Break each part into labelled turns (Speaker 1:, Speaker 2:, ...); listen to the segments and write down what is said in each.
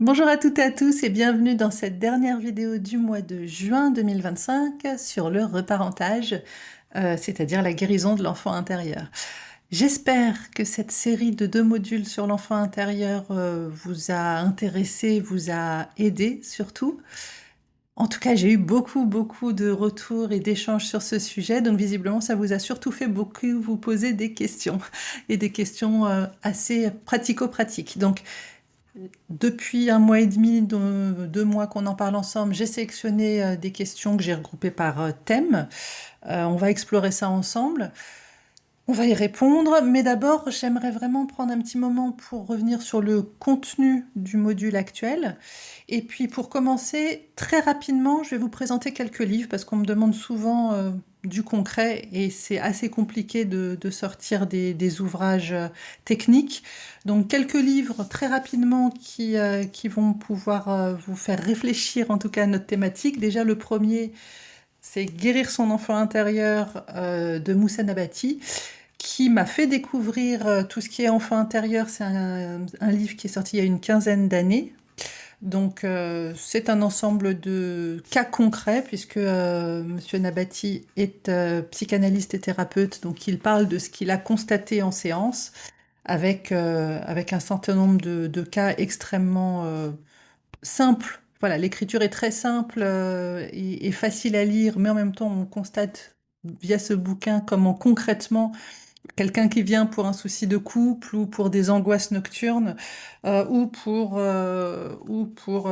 Speaker 1: Bonjour à toutes et à tous et bienvenue dans cette dernière vidéo du mois de juin 2025 sur le reparentage, c'est-à-dire la guérison de l'enfant intérieur. J'espère que cette série de 2 modules sur l'enfant intérieur vous a intéressé, vous a aidé surtout. En tout cas, j'ai eu beaucoup de retours et d'échanges sur ce sujet, donc visiblement ça vous a surtout fait beaucoup vous poser des questions et des questions assez pratico-pratiques. Donc depuis un mois et demi, 2 mois qu'on en parle ensemble, j'ai sélectionné des questions que j'ai regroupées par thème. On va explorer ça ensemble. On va y répondre, mais d'abord, j'aimerais vraiment prendre un petit moment pour revenir sur le contenu du module actuel. Et puis, pour commencer, très rapidement, je vais vous présenter quelques livres parce qu'on me demande souvent du concret et c'est assez compliqué de sortir des ouvrages techniques. Donc, quelques livres très rapidement qui vont pouvoir vous faire réfléchir en tout cas à notre thématique. Déjà, le premier, c'est Guérir son enfant intérieur de Moussa Nabati qui m'a fait découvrir tout ce qui est enfant intérieur. C'est un livre qui est sorti il y a une quinzaine d'années. Donc c'est un ensemble de cas concrets puisque Monsieur Nabati est psychanalyste et thérapeute, donc il parle de ce qu'il a constaté en séance avec un certain nombre de cas extrêmement simples. Voilà, l'écriture est très simple et facile à lire, mais en même temps on constate via ce bouquin comment concrètement quelqu'un qui vient pour un souci de couple ou pour des angoisses nocturnes ou pour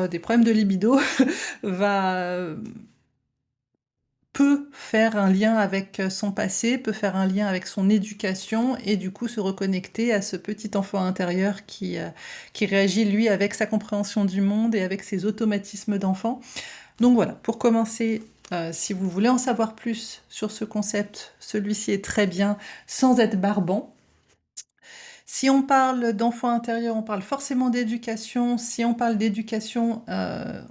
Speaker 1: des problèmes de libido va peut faire un lien avec son passé, peut faire un lien avec son éducation et du coup se reconnecter à ce petit enfant intérieur qui réagit lui avec sa compréhension du monde et avec ses automatismes d'enfant. Donc voilà, pour commencer, si vous voulez en savoir plus sur ce concept, celui-ci est très bien sans être barbant. Si on parle d'enfant intérieur, on parle forcément d'éducation. Si on parle d'éducation,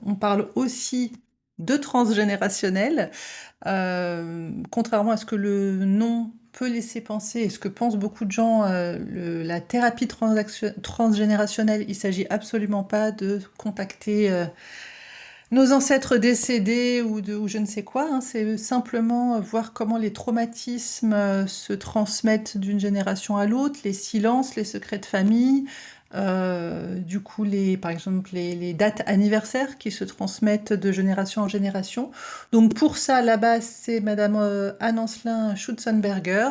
Speaker 1: on parle aussi de transgénérationnel. Contrairement à ce que le nom peut laisser penser et ce que pensent beaucoup de gens, la thérapie transgénérationnelle, il s'agit absolument pas de contacter nos ancêtres décédés ou je ne sais quoi, hein. C'est simplement voir comment les traumatismes se transmettent d'une génération à l'autre, les silences, les secrets de famille, du coup, par exemple, les dates anniversaires qui se transmettent de génération en génération. Donc pour ça, la base, c'est Madame Anne-Ancelin Schutzenberger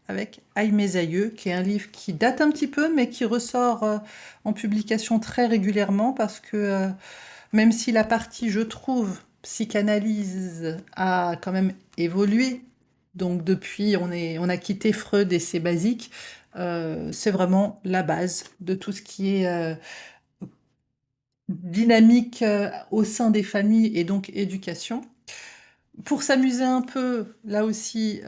Speaker 1: avec Aïe mes aïeux, qui est un livre qui date un petit peu, mais qui ressort en publication très régulièrement parce que même si la partie, je trouve, psychanalyse a quand même évolué, donc depuis on a quitté Freud et ses basiques, c'est vraiment la base de tout ce qui est dynamique au sein des familles et donc éducation. Pour s'amuser un peu, là aussi,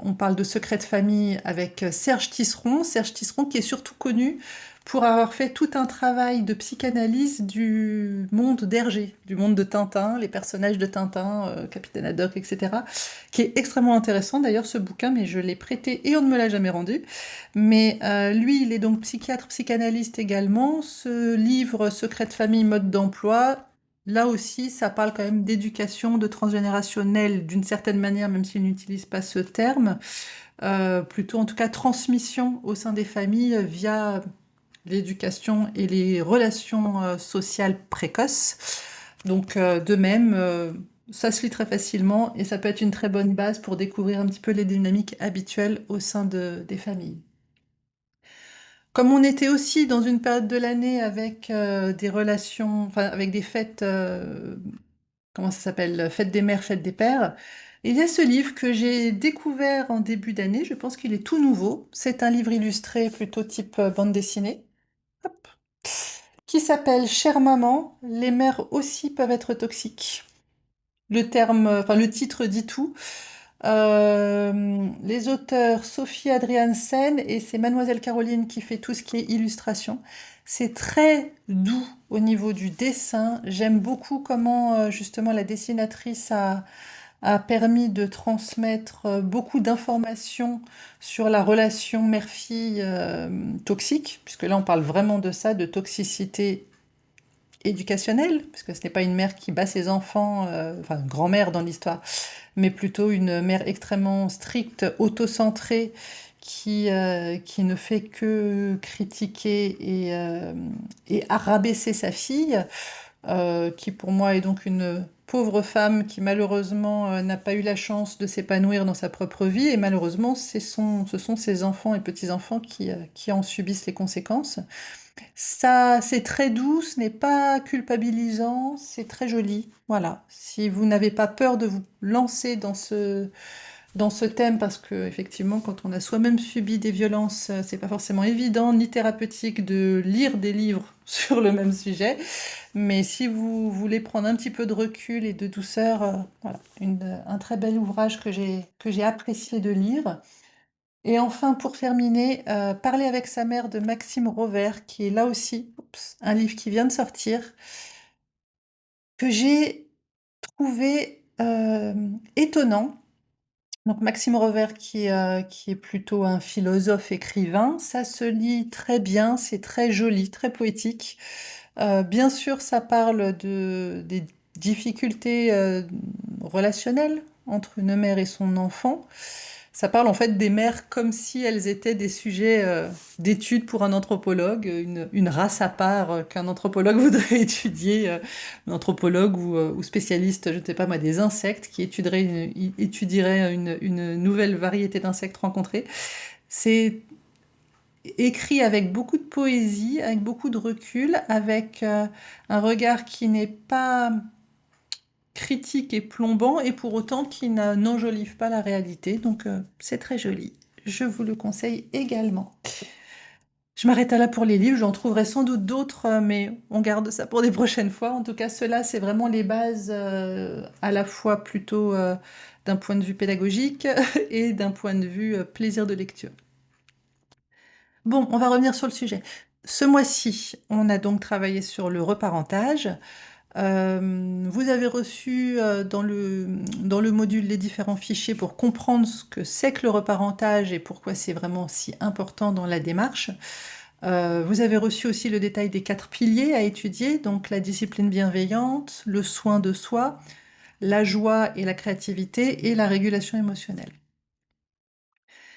Speaker 1: on parle de secret de famille avec Serge Tisseron. Serge Tisseron qui est surtout connu pour avoir fait tout un travail de psychanalyse du monde d'Hergé, du monde de Tintin, les personnages de Tintin, Capitaine Haddock, etc., qui est extrêmement intéressant d'ailleurs ce bouquin, mais je l'ai prêté et on ne me l'a jamais rendu. Mais lui, il est donc psychiatre, psychanalyste également. Ce livre, Secret de famille, mode d'emploi, là aussi, ça parle quand même d'éducation, de transgénérationnel d'une certaine manière, même s'il n'utilise pas ce terme. Plutôt en tout cas transmission au sein des familles via l'éducation et les relations sociales précoces. Donc de même, ça se lit très facilement et ça peut être une très bonne base pour découvrir un petit peu les dynamiques habituelles au sein des familles. Comme on était aussi dans une période de l'année avec des relations, enfin avec des fêtes, comment ça s'appelle? Fête des mères, fête des pères. Il y a ce livre que j'ai découvert en début d'année, je pense qu'il est tout nouveau. C'est un livre illustré plutôt type bande dessinée, hop, qui s'appelle Chère maman, les mères aussi peuvent être toxiques. Le titre dit tout. Les auteurs Sophie Adriansen et c'est Mademoiselle Caroline qui fait tout ce qui est illustration. C'est très doux au niveau du dessin. J'aime beaucoup comment justement la dessinatrice a permis de transmettre beaucoup d'informations sur la relation mère-fille toxique, puisque là on parle vraiment de ça, de toxicité éducationnelle, parce que ce n'est pas une mère qui bat ses enfants, enfin une grand-mère dans l'histoire, mais plutôt une mère extrêmement stricte, autocentrée, qui ne fait que critiquer et rabaisser sa fille, qui pour moi est donc une pauvre femme qui malheureusement n'a pas eu la chance de s'épanouir dans sa propre vie, et malheureusement ce sont ses enfants et petits-enfants qui en subissent les conséquences. Ça, c'est très doux, ce n'est pas culpabilisant, c'est très joli. Voilà. Si vous n'avez pas peur de vous lancer dans ce thème, parce que effectivement, quand on a soi-même subi des violences, c'est pas forcément évident ni thérapeutique de lire des livres sur le même sujet. Mais si vous voulez prendre un petit peu de recul et de douceur, voilà, un très bel ouvrage que j'ai apprécié de lire. Et enfin, pour terminer, Parler avec sa mère de Maxime Rovère, qui est là aussi, un livre qui vient de sortir, que j'ai trouvé étonnant. Donc Maxime Rovère qui est plutôt un philosophe écrivain, ça se lit très bien, c'est très joli, très poétique. Bien sûr, ça parle des difficultés relationnelles entre une mère et son enfant. Ça parle en fait des mères comme si elles étaient des sujets d'études pour un anthropologue, une race à part qu'un anthropologue voudrait étudier, un anthropologue ou spécialiste, je ne sais pas moi, des insectes, qui étudierait une nouvelle variété d'insectes rencontrés. C'est écrit avec beaucoup de poésie, avec beaucoup de recul, avec un regard qui n'est pas critique et plombant, et pour autant qui n'enjolive pas la réalité. Donc c'est très joli. Je vous le conseille également. Je m'arrête là pour les livres, j'en trouverai sans doute d'autres, mais on garde ça pour des prochaines fois. En tout cas, ceux-là, c'est vraiment les bases, à la fois plutôt d'un point de vue pédagogique et d'un point de vue plaisir de lecture. Bon, on va revenir sur le sujet. Ce mois-ci, on a donc travaillé sur le reparentage. Vous avez reçu dans le module les différents fichiers pour comprendre ce que c'est que le reparentage et pourquoi c'est vraiment si important dans la démarche. Vous avez reçu aussi le détail des 4 piliers à étudier, donc la discipline bienveillante, le soin de soi, la joie et la créativité et la régulation émotionnelle.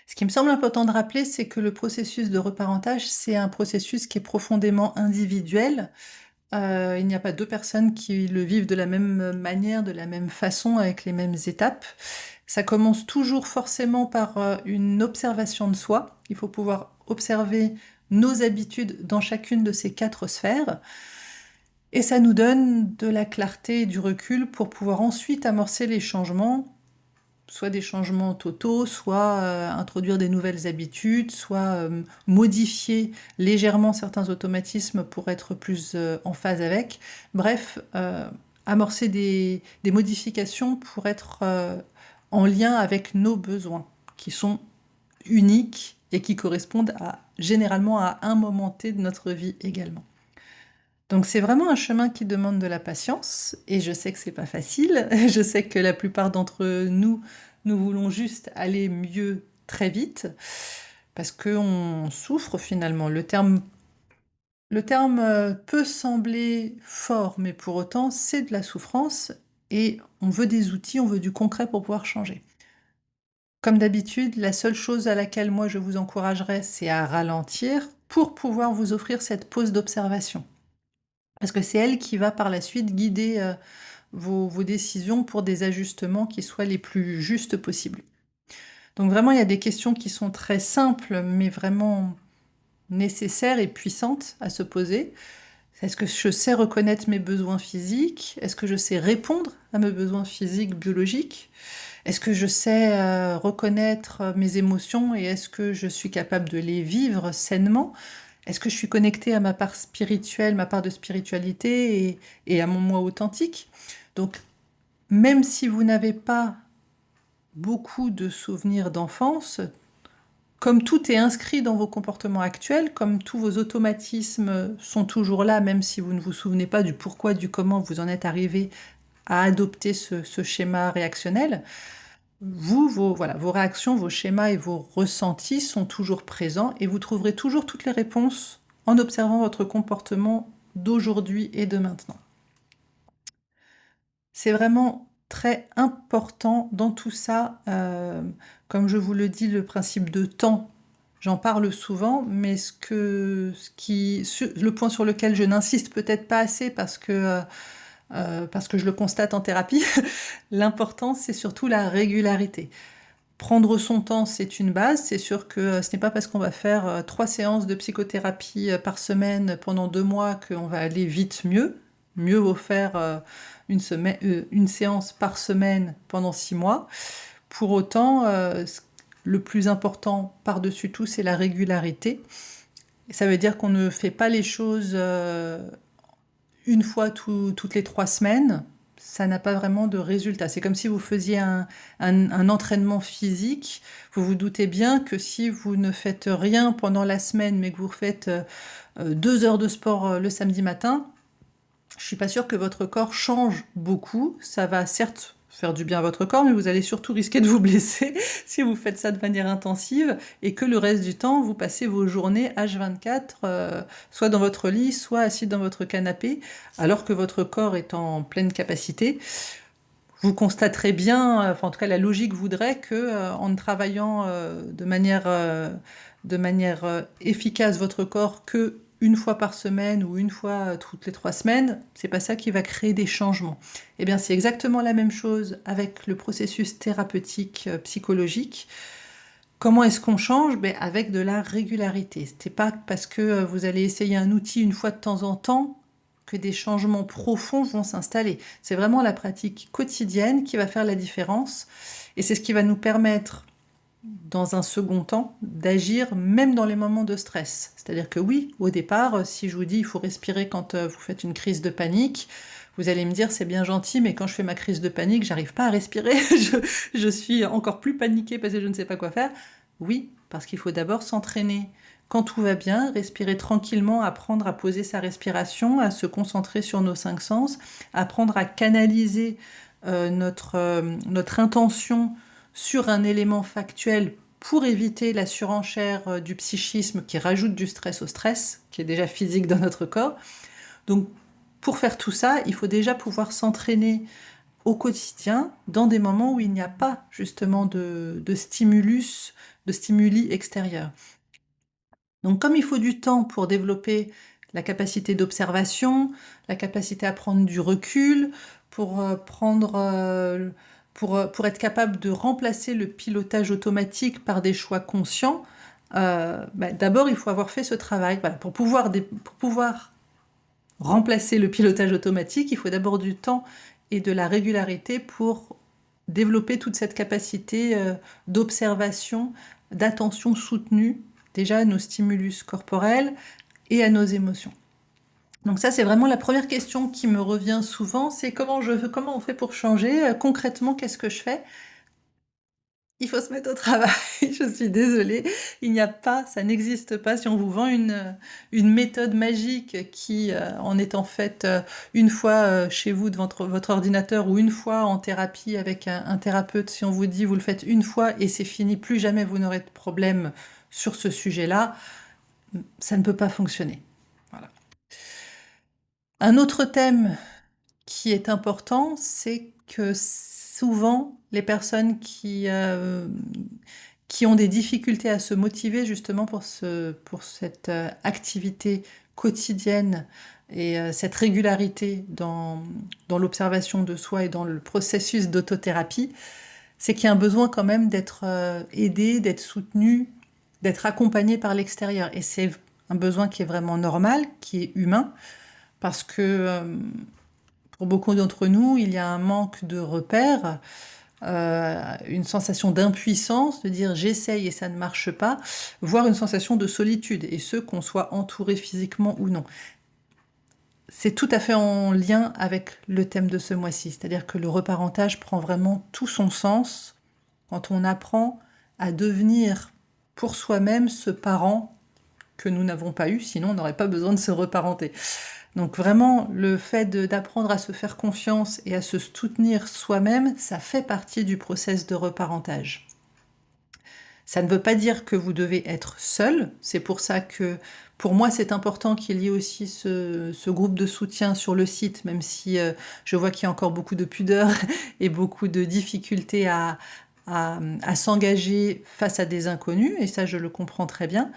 Speaker 1: Ce qui me semble important de rappeler, c'est que le processus de reparentage, c'est un processus qui est profondément individuel. Il n'y a pas 2 personnes qui le vivent de la même manière, de la même façon, avec les mêmes étapes. Ça commence toujours forcément par une observation de soi. Il faut pouvoir observer nos habitudes dans chacune de ces 4 sphères. Et ça nous donne de la clarté et du recul pour pouvoir ensuite amorcer les changements, soit des changements totaux, soit introduire des nouvelles habitudes, soit modifier légèrement certains automatismes pour être plus en phase avec. Bref, amorcer des modifications pour être en lien avec nos besoins, qui sont uniques et qui correspondent généralement à un moment T de notre vie également. Donc c'est vraiment un chemin qui demande de la patience, et je sais que c'est pas facile. Je sais que la plupart d'entre nous, nous voulons juste aller mieux très vite, parce qu'on souffre finalement. Le terme peut sembler fort, mais pour autant c'est de la souffrance, et on veut des outils, on veut du concret pour pouvoir changer. Comme d'habitude, la seule chose à laquelle moi je vous encouragerais, c'est à ralentir pour pouvoir vous offrir cette pause d'observation. Parce que c'est elle qui va par la suite guider vos décisions pour des ajustements qui soient les plus justes possibles. Donc vraiment, il y a des questions qui sont très simples, mais vraiment nécessaires et puissantes à se poser. Est-ce que je sais reconnaître mes besoins physiques? Est-ce que je sais répondre à mes besoins physiques, biologiques? Est-ce que je sais reconnaître mes émotions, et est-ce que je suis capable de les vivre sainement? Est-ce que je suis connectée à ma part spirituelle, ma part de spiritualité, et à mon moi authentique? Donc, même si vous n'avez pas beaucoup de souvenirs d'enfance, comme tout est inscrit dans vos comportements actuels, comme tous vos automatismes sont toujours là, même si vous ne vous souvenez pas du pourquoi, du comment vous en êtes arrivé à adopter ce schéma réactionnel, vos réactions, vos schémas et vos ressentis sont toujours présents, et vous trouverez toujours toutes les réponses en observant votre comportement d'aujourd'hui et de maintenant. C'est vraiment très important dans tout ça, comme je vous le dis, le principe de temps, j'en parle souvent, mais le point sur lequel je n'insiste peut-être pas assez parce que je le constate en thérapie, l'important c'est surtout la régularité. Prendre son temps, c'est une base. C'est sûr que ce n'est pas parce qu'on va faire 3 séances de psychothérapie par semaine pendant 2 mois qu'on va aller vite mieux. Mieux vaut faire une séance par semaine pendant 6 mois. Pour autant, le plus important par-dessus tout, c'est la régularité. Et ça veut dire qu'on ne fait pas les choses une fois toutes les 3 semaines. Ça n'a pas vraiment de résultat. C'est comme si vous faisiez un entraînement physique. Vous vous doutez bien que si vous ne faites rien pendant la semaine, mais que vous faites 2 heures de sport le samedi matin, je ne suis pas sûre que votre corps change beaucoup. Ça va certes faire du bien à votre corps, mais vous allez surtout risquer de vous blesser si vous faites ça de manière intensive et que le reste du temps, vous passez vos journées H24, soit dans votre lit, soit assis dans votre canapé, alors que votre corps est en pleine capacité. Vous constaterez bien, enfin en tout cas la logique voudrait que en travaillant de manière efficace votre corps que une fois par semaine ou une fois toutes les 3 semaines, c'est pas ça qui va créer des changements. Eh bien, c'est exactement la même chose avec le processus thérapeutique psychologique. Comment est-ce qu'on change? Ben, avec de la régularité. C'est pas parce que vous allez essayer un outil une fois de temps en temps que des changements profonds vont s'installer. C'est vraiment la pratique quotidienne qui va faire la différence. Et c'est ce qui va nous permettre dans un second temps, d'agir même dans les moments de stress. C'est-à-dire que oui, au départ, si je vous dis il faut respirer quand vous faites une crise de panique, vous allez me dire c'est bien gentil, mais quand je fais ma crise de panique, j'arrive pas à respirer, je suis encore plus paniquée parce que je ne sais pas quoi faire. Oui, parce qu'il faut d'abord s'entraîner. Quand tout va bien, respirer tranquillement, apprendre à poser sa respiration, à se concentrer sur nos 5 sens, apprendre à canaliser notre intention sur un élément factuel pour éviter la surenchère du psychisme qui rajoute du stress au stress, qui est déjà physique dans notre corps. Donc, pour faire tout ça, il faut déjà pouvoir s'entraîner au quotidien dans des moments où il n'y a pas justement de stimulus, de stimuli extérieurs. Donc, comme il faut du temps pour développer la capacité d'observation, la capacité à prendre du recul, pour pour être capable de remplacer le pilotage automatique par des choix conscients, d'abord il faut avoir fait ce travail. Voilà, pour pouvoir remplacer le pilotage automatique, il faut d'abord du temps et de la régularité pour développer toute cette capacité d'observation, d'attention soutenue, déjà à nos stimulus corporels et à nos émotions. Donc ça, c'est vraiment la première question qui me revient souvent, c'est comment on fait pour changer? Concrètement, qu'est-ce que je fais? Il faut se mettre au travail, je suis désolée, il n'y a pas, ça n'existe pas. Si on vous vend une méthode magique qui, en étant faite une fois chez vous devant votre ordinateur ou une fois en thérapie avec un thérapeute, si on vous dit vous le faites une fois et c'est fini, plus jamais vous n'aurez de problème sur ce sujet-là, ça ne peut pas fonctionner. Voilà. Un autre thème qui est important, c'est que souvent, les personnes qui ont des difficultés à se motiver justement pour cette activité quotidienne et cette régularité dans l'observation de soi et dans le processus d'autothérapie, c'est qu'il y a un besoin quand même d'être aidé, d'être soutenu, d'être accompagné par l'extérieur. Et c'est un besoin qui est vraiment normal, qui est humain, parce que pour beaucoup d'entre nous, il y a un manque de repères, une sensation d'impuissance, de dire j'essaye et ça ne marche pas, voire une sensation de solitude, et ce qu'on soit entouré physiquement ou non. C'est tout à fait en lien avec le thème de ce mois-ci, c'est-à-dire que le reparentage prend vraiment tout son sens quand on apprend à devenir pour soi-même ce parent que nous n'avons pas eu, sinon on n'aurait pas besoin de se reparenter. Donc vraiment, le fait d'apprendre à se faire confiance et à se soutenir soi-même, ça fait partie du process de reparentage. Ça ne veut pas dire que vous devez être seul, c'est pour ça que Pour moi, c'est important qu'il y ait aussi ce groupe de soutien sur le site, même si je vois qu'il y a encore beaucoup de pudeur et beaucoup de difficultés à s'engager face à des inconnus, et ça, je le comprends très bien.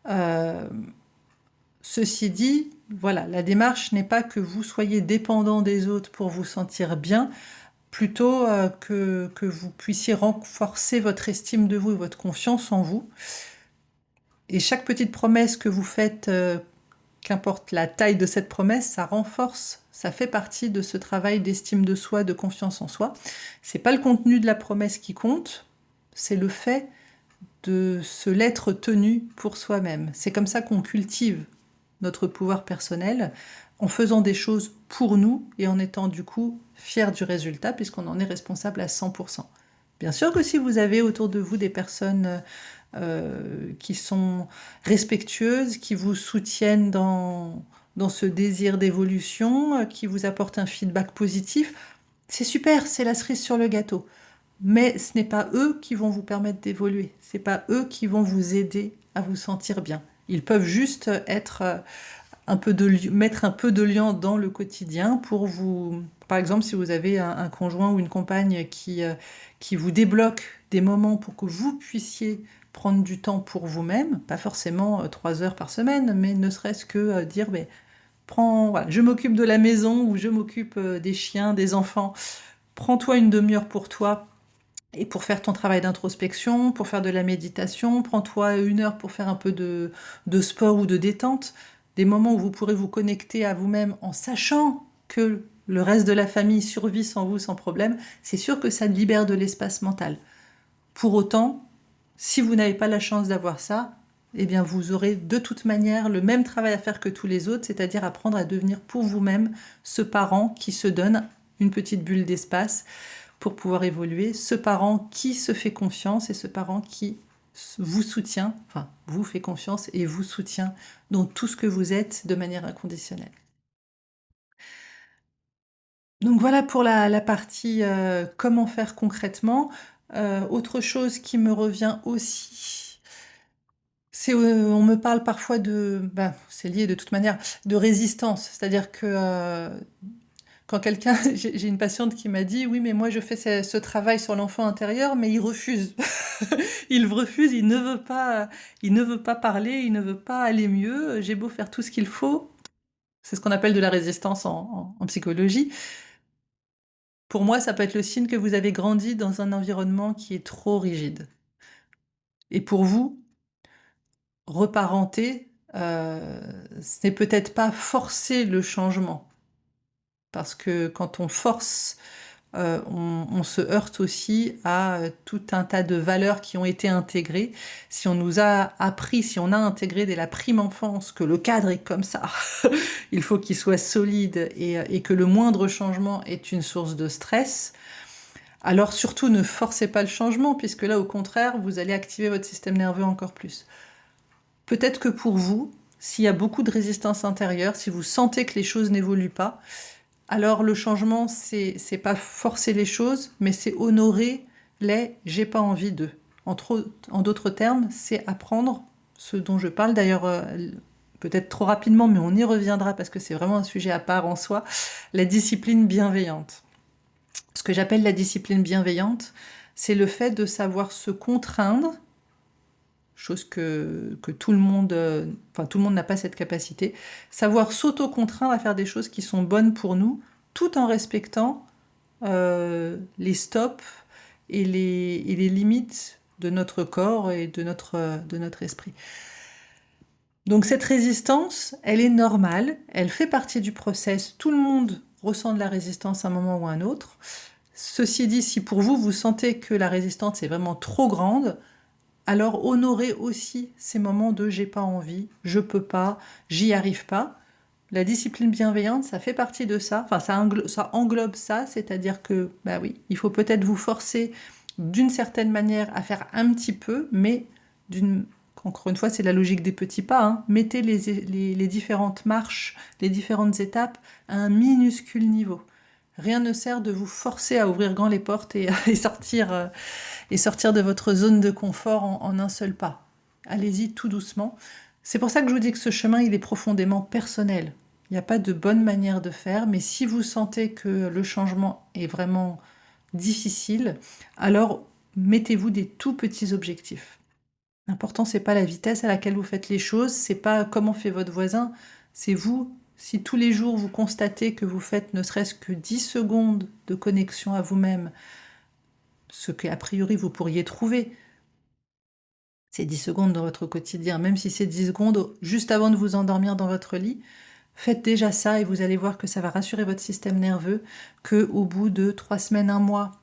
Speaker 1: Euh, Ceci dit, voilà, la démarche n'est pas que vous soyez dépendant des autres pour vous sentir bien, plutôt que vous puissiez renforcer votre estime de vous et votre confiance en vous. Et chaque petite promesse que vous faites, qu'importe la taille de cette promesse, ça renforce, ça fait partie de ce travail d'estime de soi, de confiance en soi. C'est pas le contenu de la promesse qui compte, c'est le fait de se l'être tenu pour soi-même. C'est comme ça qu'on cultive notre pouvoir personnel, en faisant des choses pour nous et en étant du coup fiers du résultat, puisqu'on en est responsable à 100%. Bien sûr que si vous avez autour de vous des personnes qui sont respectueuses, qui vous soutiennent dans ce désir d'évolution, qui vous apportent un feedback positif, c'est super, c'est la cerise sur le gâteau. Mais ce n'est pas eux qui vont vous permettre d'évoluer. Ce n'est pas eux qui vont vous aider à vous sentir bien. Ils peuvent juste être mettre un peu de lien dans le quotidien pour vous... Par exemple, si vous avez un conjoint ou une compagne qui vous débloque des moments pour que vous puissiez prendre du temps pour vous-même, pas forcément 3 heures par semaine, mais ne serait-ce que dire, voilà, je m'occupe de la maison ou je m'occupe des chiens, des enfants, prends-toi une demi-heure pour toi et pour faire ton travail d'introspection, pour faire de la méditation, prends-toi 1 heure pour faire un peu de sport ou de détente, des moments où vous pourrez vous connecter à vous-même en sachant que le reste de la famille survit sans vous, sans problème, c'est sûr que ça libère de l'espace mental. Pour autant, si vous n'avez pas la chance d'avoir ça, eh bien vous aurez de toute manière le même travail à faire que tous les autres, c'est-à-dire apprendre à devenir pour vous-même ce parent qui se donne une petite bulle d'espace pour pouvoir évoluer, ce parent qui se fait confiance et ce parent qui vous soutient, enfin vous fait confiance et vous soutient dans tout ce que vous êtes de manière inconditionnelle. Donc voilà pour la partie comment faire concrètement. Autre chose qui me revient aussi, c'est on me parle parfois c'est lié de toute manière, de résistance. C'est-à-dire que quand quelqu'un j'ai une patiente qui m'a dit: «Oui, mais moi je fais ce travail sur l'enfant intérieur, mais il refuse». Il refuse, il ne veut pas parler, il ne veut pas aller mieux, j'ai beau faire tout ce qu'il faut. C'est ce qu'on appelle de la résistance en psychologie. Pour moi, ça peut être le signe que vous avez grandi dans un environnement qui est trop rigide. Et pour vous, reparenter, c'est peut-être pas forcer le changement. Parce que quand on force, on se heurte aussi à tout un tas de valeurs qui ont été intégrées. Si on nous a appris, si on a intégré dès la prime enfance que le cadre est comme ça, il faut qu'il soit solide et que le moindre changement est une source de stress, alors surtout ne forcez pas le changement, puisque là au contraire, vous allez activer votre système nerveux encore plus. Peut-être que pour vous, s'il y a beaucoup de résistance intérieure, si vous sentez que les choses n'évoluent pas, alors le changement, c'est pas forcer les choses, mais c'est honorer les j'ai pas envie de. En d'autres termes, c'est apprendre ce dont je parle. D'ailleurs, peut-être trop rapidement, mais on y reviendra parce que c'est vraiment un sujet à part en soi, la discipline bienveillante. Ce que j'appelle la discipline bienveillante, c'est le fait de savoir se contraindre, chose que tout le monde, enfin tout le monde n'a pas cette capacité, savoir s'auto-contraindre à faire des choses qui sont bonnes pour nous, tout en respectant les stops et les limites de notre corps et de notre esprit. Donc cette résistance, elle est normale, elle fait partie du process, tout le monde ressent de la résistance à un moment ou à un autre. Ceci dit, si pour vous, vous sentez que la résistance est vraiment trop grande, alors honorez aussi ces moments de j'ai pas envie, je peux pas, j'y arrive pas. La discipline bienveillante, ça fait partie de ça, enfin ça englobe ça, c'est-à-dire que, bah oui, il faut peut-être vous forcer d'une certaine manière à faire un petit peu, mais encore une fois, c'est la logique des petits pas, hein. Mettez les différentes marches, les différentes étapes à un minuscule niveau. Rien ne sert de vous forcer à ouvrir grand les portes et sortir de votre zone de confort en un seul pas. Allez-y tout doucement. C'est pour ça que je vous dis que ce chemin, il est profondément personnel. Il n'y a pas de bonne manière de faire, mais si vous sentez que le changement est vraiment difficile, alors mettez-vous des tout petits objectifs. L'important, c'est pas la vitesse à laquelle vous faites les choses, c'est pas comment fait votre voisin, c'est vous. Si tous les jours vous constatez que vous faites ne serait-ce que 10 secondes de connexion à vous-même, ce qu'a priori vous pourriez trouver, c'est 10 secondes dans votre quotidien, même si c'est 10 secondes juste avant de vous endormir dans votre lit, faites déjà ça et vous allez voir que ça va rassurer votre système nerveux, que au bout de 3 semaines, un mois,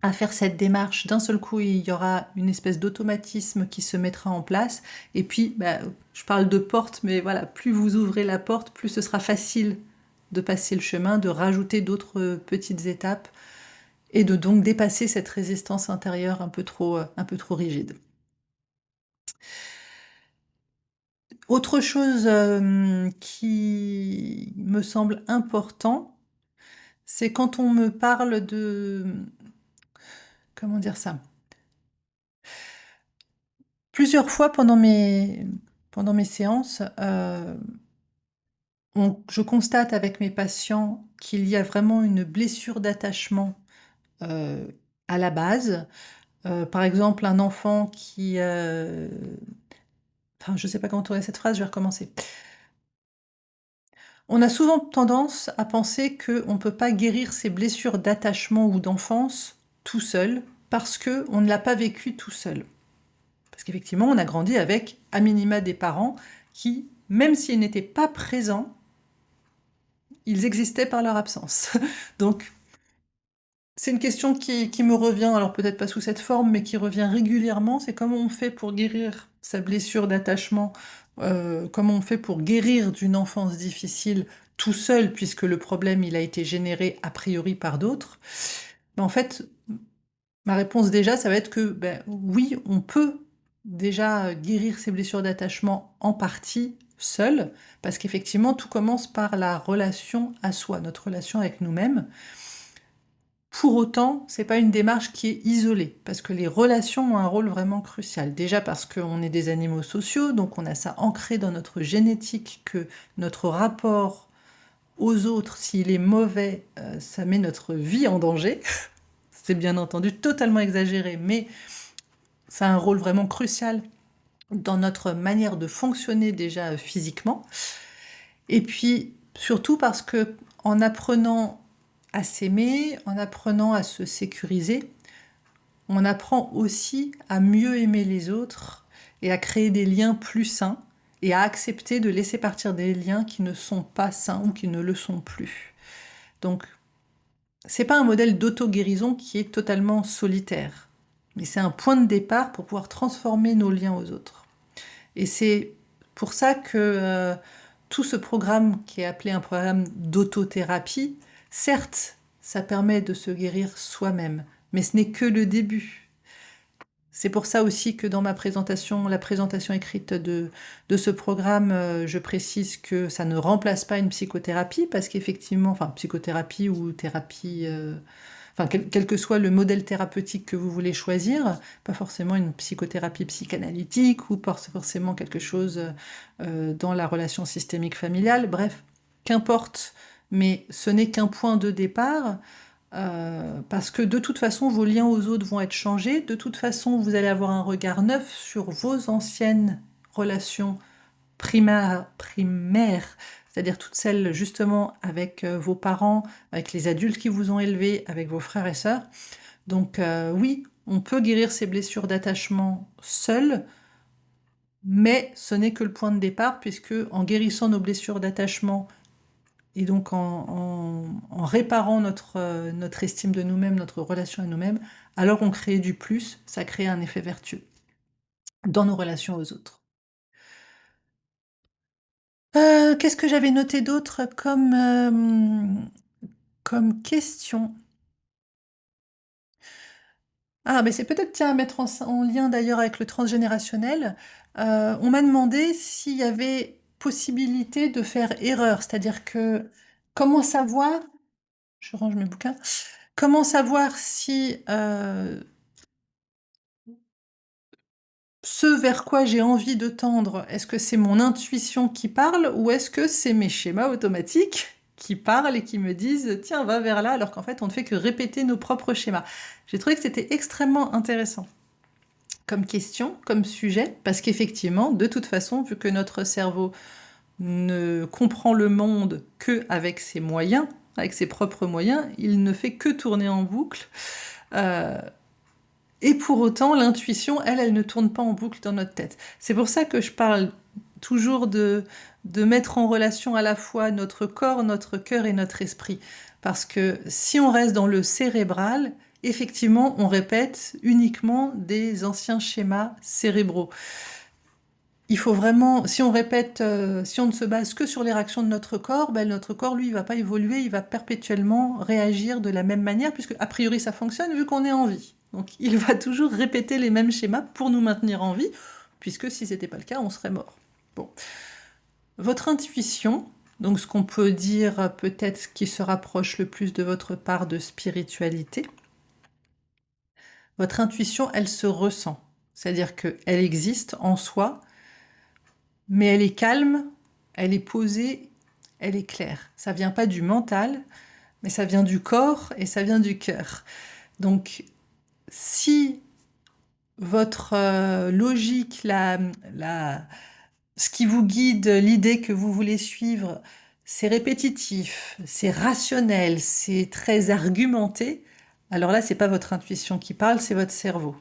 Speaker 1: à faire cette démarche, d'un seul coup, il y aura une espèce d'automatisme qui se mettra en place. Et puis, bah, je parle de porte, mais voilà, plus vous ouvrez la porte, plus ce sera facile de passer le chemin, de rajouter d'autres petites étapes et de donc dépasser cette résistance intérieure un peu trop rigide. Autre chose qui me semble important, c'est quand on me parle de... Comment dire ça? Plusieurs fois pendant mes séances, je constate avec mes patients qu'il y a vraiment une blessure d'attachement à la base. Par exemple, un enfant qui... enfin, je ne sais pas comment tourner cette phrase, je vais recommencer. On a souvent tendance à penser qu'on ne peut pas guérir ses blessures d'attachement ou d'enfance tout seul, parce qu'on ne l'a pas vécu tout seul. Parce qu'effectivement, on a grandi avec, à minima, des parents qui, même s'ils n'étaient pas présents, ils existaient par leur absence. Donc, c'est une question qui me revient, alors peut-être pas sous cette forme, mais qui revient régulièrement, c'est comment on fait pour guérir sa blessure d'attachement, comment on fait pour guérir d'une enfance difficile tout seul, puisque le problème, il a été généré a priori par d'autres. Mais en fait, ma réponse déjà, ça va être que, ben, oui, on peut déjà guérir ses blessures d'attachement en partie seul, parce qu'effectivement, tout commence par la relation à soi, notre relation avec nous-mêmes. Pour autant, c'est pas une démarche qui est isolée, parce que les relations ont un rôle vraiment crucial. Déjà parce qu'on est des animaux sociaux, donc on a ça ancré dans notre génétique que notre rapport aux autres, s'il est mauvais, ça met notre vie en danger. C'est bien entendu totalement exagéré, mais ça a un rôle vraiment crucial dans notre manière de fonctionner déjà physiquement. Et puis surtout parce que en apprenant à s'aimer, en apprenant à se sécuriser, on apprend aussi à mieux aimer les autres et à créer des liens plus sains et à accepter de laisser partir des liens qui ne sont pas sains ou qui ne le sont plus. Donc, c'est pas un modèle d'auto-guérison qui est totalement solitaire, mais c'est un point de départ pour pouvoir transformer nos liens aux autres. Et c'est pour ça que tout ce programme qui est appelé un programme d'autothérapie, certes, ça permet de se guérir soi-même, mais ce n'est que le début. C'est pour ça aussi que dans ma présentation, la présentation écrite de ce programme, je précise que ça ne remplace pas une psychothérapie, parce qu'effectivement, enfin psychothérapie ou thérapie, enfin quel que soit le modèle thérapeutique que vous voulez choisir, pas forcément une psychothérapie psychanalytique ou pas forcément quelque chose dans la relation systémique familiale, bref, qu'importe, mais ce n'est qu'un point de départ. Parce que de toute façon, vos liens aux autres vont être changés. De toute façon, vous allez avoir un regard neuf sur vos anciennes relations primaires, c'est-à-dire toutes celles justement avec vos parents, avec les adultes qui vous ont élevé, avec vos frères et sœurs. Donc oui, on peut guérir ces blessures d'attachement seul, mais ce n'est que le point de départ, puisque en guérissant nos blessures d'attachement et donc en réparant notre estime de nous-mêmes, notre relation à nous-mêmes, alors on crée du plus, ça crée un effet vertueux dans nos relations aux autres. Qu'est-ce que j'avais noté d'autre comme question? Ah, mais c'est peut-être, tiens, à mettre en lien d'ailleurs avec le transgénérationnel. On m'a demandé s'il y avait possibilité de faire erreur, c'est-à-dire que comment savoir, je range mes bouquins, comment savoir si ce vers quoi j'ai envie de tendre, est-ce que c'est mon intuition qui parle ou est-ce que c'est mes schémas automatiques qui parlent et qui me disent tiens, va vers là, alors qu'en fait on ne fait que répéter nos propres schémas. J'ai trouvé que c'était extrêmement intéressant comme question, comme sujet, parce qu'effectivement, de toute façon, vu que notre cerveau ne comprend le monde que avec ses moyens, avec ses propres moyens, il ne fait que tourner en boucle. Et pour autant, l'intuition, elle ne tourne pas en boucle dans notre tête. C'est pour ça que je parle toujours de mettre en relation à la fois notre corps, notre cœur et notre esprit. Parce que si on reste dans le cérébral, effectivement, on répète uniquement des anciens schémas cérébraux. Il faut vraiment, si on répète, si on ne se base que sur les réactions de notre corps, ben notre corps, lui, il ne va pas évoluer, il va perpétuellement réagir de la même manière, puisque a priori ça fonctionne vu qu'on est en vie. Donc il va toujours répéter les mêmes schémas pour nous maintenir en vie, puisque si ce n'était pas le cas, on serait mort. Bon. Votre intuition, donc ce qu'on peut dire peut-être qui se rapproche le plus de votre part de spiritualité, votre intuition, elle se ressent. C'est-à-dire qu'elle existe en soi, mais elle est calme, elle est posée, elle est claire. Ça vient pas du mental, mais ça vient du corps et ça vient du cœur. Donc, si votre logique, ce qui vous guide, l'idée que vous voulez suivre, c'est répétitif, c'est rationnel, c'est très argumenté, alors là, c'est pas votre intuition qui parle, c'est votre cerveau.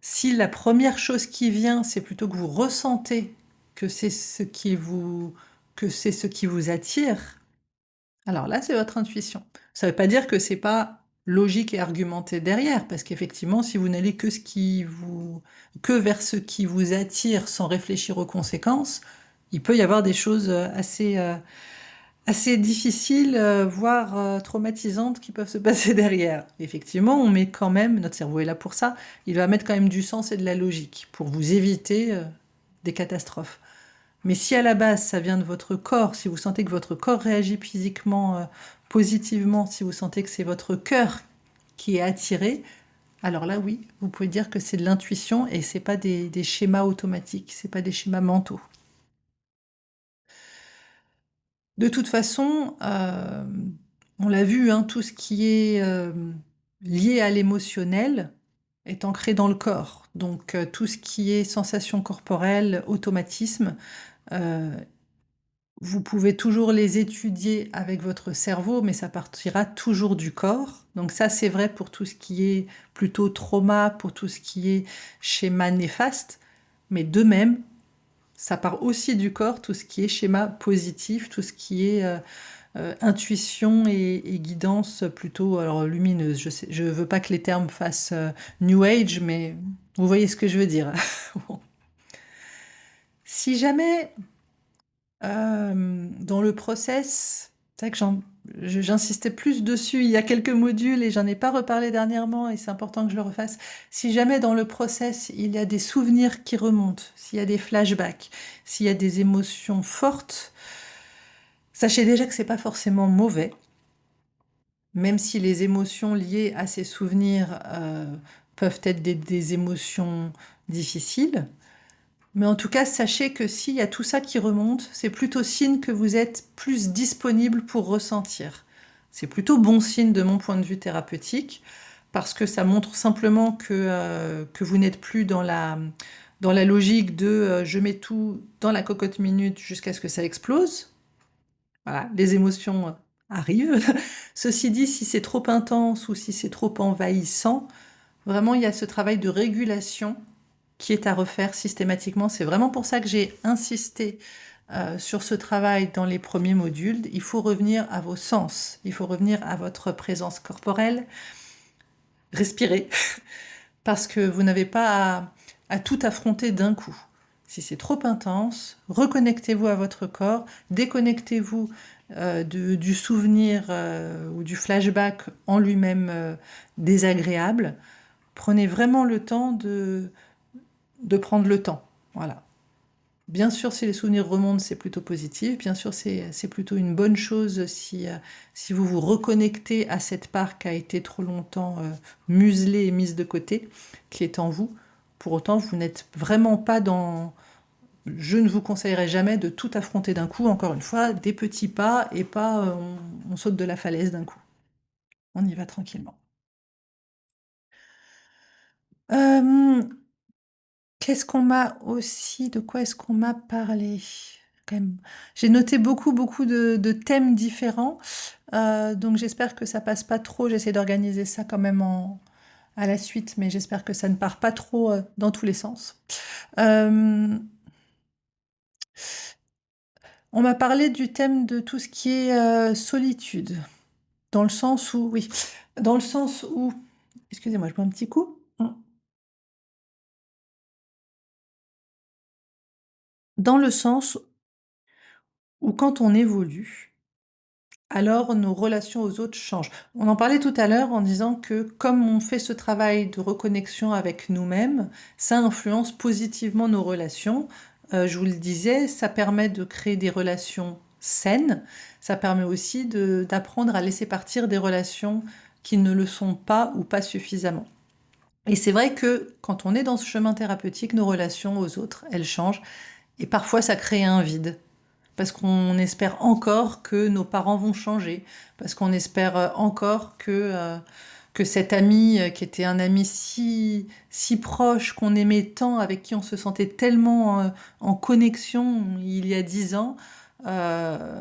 Speaker 1: Si la première chose qui vient, c'est plutôt que vous ressentez que c'est ce qui vous attire, alors là, c'est votre intuition. Ça ne veut pas dire que c'est pas logique et argumenté derrière, parce qu'effectivement, si vous n'allez que vers ce qui vous attire sans réfléchir aux conséquences, il peut y avoir des choses assez difficiles, voire traumatisantes qui peuvent se passer derrière. Effectivement, on met quand même, notre cerveau est là pour ça, il va mettre quand même du sens et de la logique pour vous éviter des catastrophes. Mais si à la base ça vient de votre corps, si vous sentez que votre corps réagit physiquement positivement, si vous sentez que c'est votre cœur qui est attiré, alors là oui, vous pouvez dire que c'est de l'intuition et c'est pas des schémas automatiques, c'est pas des schémas mentaux. De toute façon, on l'a vu, hein, tout ce qui est lié à l'émotionnel est ancré dans le corps. Donc tout ce qui est sensation corporelle, automatisme, euh, vous pouvez toujours les étudier avec votre cerveau, mais ça partira toujours du corps. Donc ça, c'est vrai pour tout ce qui est plutôt trauma, pour tout ce qui est schéma néfaste. Mais de même, ça part aussi du corps, tout ce qui est schéma positif, tout ce qui est intuition et guidance plutôt alors, lumineuse. Je veux pas que les termes fassent New Age, mais vous voyez ce que je veux dire. Bon. Si jamais dans le process, c'est vrai que j'insistais plus dessus il y a quelques modules et j'en ai pas reparlé dernièrement et c'est important que je le refasse. Si jamais dans le process il y a des souvenirs qui remontent, s'il y a des flashbacks, s'il y a des émotions fortes, sachez déjà que c'est pas forcément mauvais, même si les émotions liées à ces souvenirs peuvent être des émotions difficiles. Mais en tout cas, sachez que s'il y a tout ça qui remonte, c'est plutôt signe que vous êtes plus disponible pour ressentir. C'est plutôt bon signe de mon point de vue thérapeutique, parce que ça montre simplement que vous n'êtes plus dans la logique de je mets tout dans la cocotte minute jusqu'à ce que ça explose. Voilà, les émotions arrivent. Ceci dit, si c'est trop intense ou si c'est trop envahissant, vraiment il y a ce travail de régulation qui est à refaire systématiquement. C'est vraiment pour ça que j'ai insisté sur ce travail dans les premiers modules. Il faut revenir à vos sens, il faut revenir à votre présence corporelle, respirer, parce que vous n'avez pas à tout affronter d'un coup. Si c'est trop intense, reconnectez-vous à votre corps, déconnectez-vous du souvenir ou du flashback en lui-même désagréable. Prenez vraiment le temps de prendre le temps. Voilà. Bien sûr, si les souvenirs remontent, c'est plutôt positif. Bien sûr, c'est plutôt une bonne chose si vous vous reconnectez à cette part qui a été trop longtemps muselée et mise de côté, qui est en vous. Pour autant, vous n'êtes vraiment pas dans... Je ne vous conseillerais jamais de tout affronter d'un coup, encore une fois, des petits pas et pas on saute de la falaise d'un coup. On y va tranquillement. Hem, qu'est-ce qu'on m'a aussi de quoi est-ce qu'on m'a parlé? Quand même, j'ai noté beaucoup, beaucoup de thèmes différents, donc j'espère que ça passe pas trop. J'essaie d'organiser ça quand même à la suite, mais j'espère que ça ne part pas trop, dans tous les sens. Hem, on m'a parlé du thème de tout ce qui est, solitude, dans le sens où oui, dans le sens où excusez-moi, je bois un petit coup. Dans le sens où quand on évolue, alors nos relations aux autres changent. On en parlait tout à l'heure en disant que comme on fait ce travail de reconnexion avec nous-mêmes, ça influence positivement nos relations. Je vous le disais, ça permet de créer des relations saines, ça permet aussi d'apprendre à laisser partir des relations qui ne le sont pas ou pas suffisamment. Et c'est vrai que quand on est dans ce chemin thérapeutique, nos relations aux autres, elles changent et parfois ça crée un vide. Parce qu'on espère encore que nos parents vont changer, parce qu'on espère encore que cet ami qui était un ami si proche, qu'on aimait tant, avec qui on se sentait tellement en connexion il y a 10 ans, euh,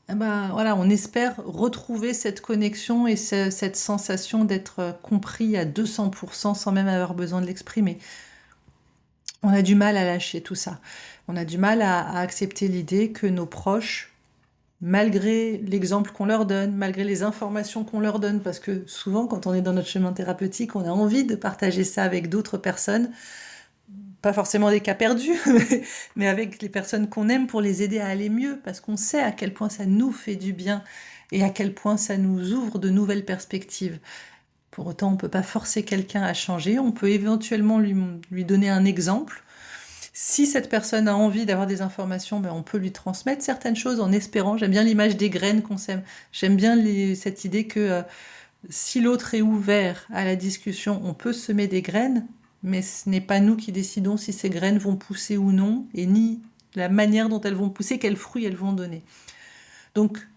Speaker 1: eh ben, voilà, on espère retrouver cette connexion et cette sensation d'être compris à 200% sans même avoir besoin de l'exprimer. On a du mal à lâcher tout ça. On a du mal à accepter l'idée que nos proches, malgré l'exemple qu'on leur donne, malgré les informations qu'on leur donne, parce que souvent, quand on est dans notre chemin thérapeutique, on a envie de partager ça avec d'autres personnes, pas forcément des cas perdus, mais avec les personnes qu'on aime pour les aider à aller mieux, parce qu'on sait à quel point ça nous fait du bien et à quel point ça nous ouvre de nouvelles perspectives. Pour autant, on ne peut pas forcer quelqu'un à changer, on peut éventuellement lui donner un exemple. Si cette personne a envie d'avoir des informations, ben on peut lui transmettre certaines choses en espérant. J'aime bien l'image des graines qu'on sème. J'aime bien cette idée que si l'autre est ouvert à la discussion, on peut semer des graines, mais ce n'est pas nous qui décidons si ces graines vont pousser ou non, et ni la manière dont elles vont pousser, quels fruits elles vont donner. Donc,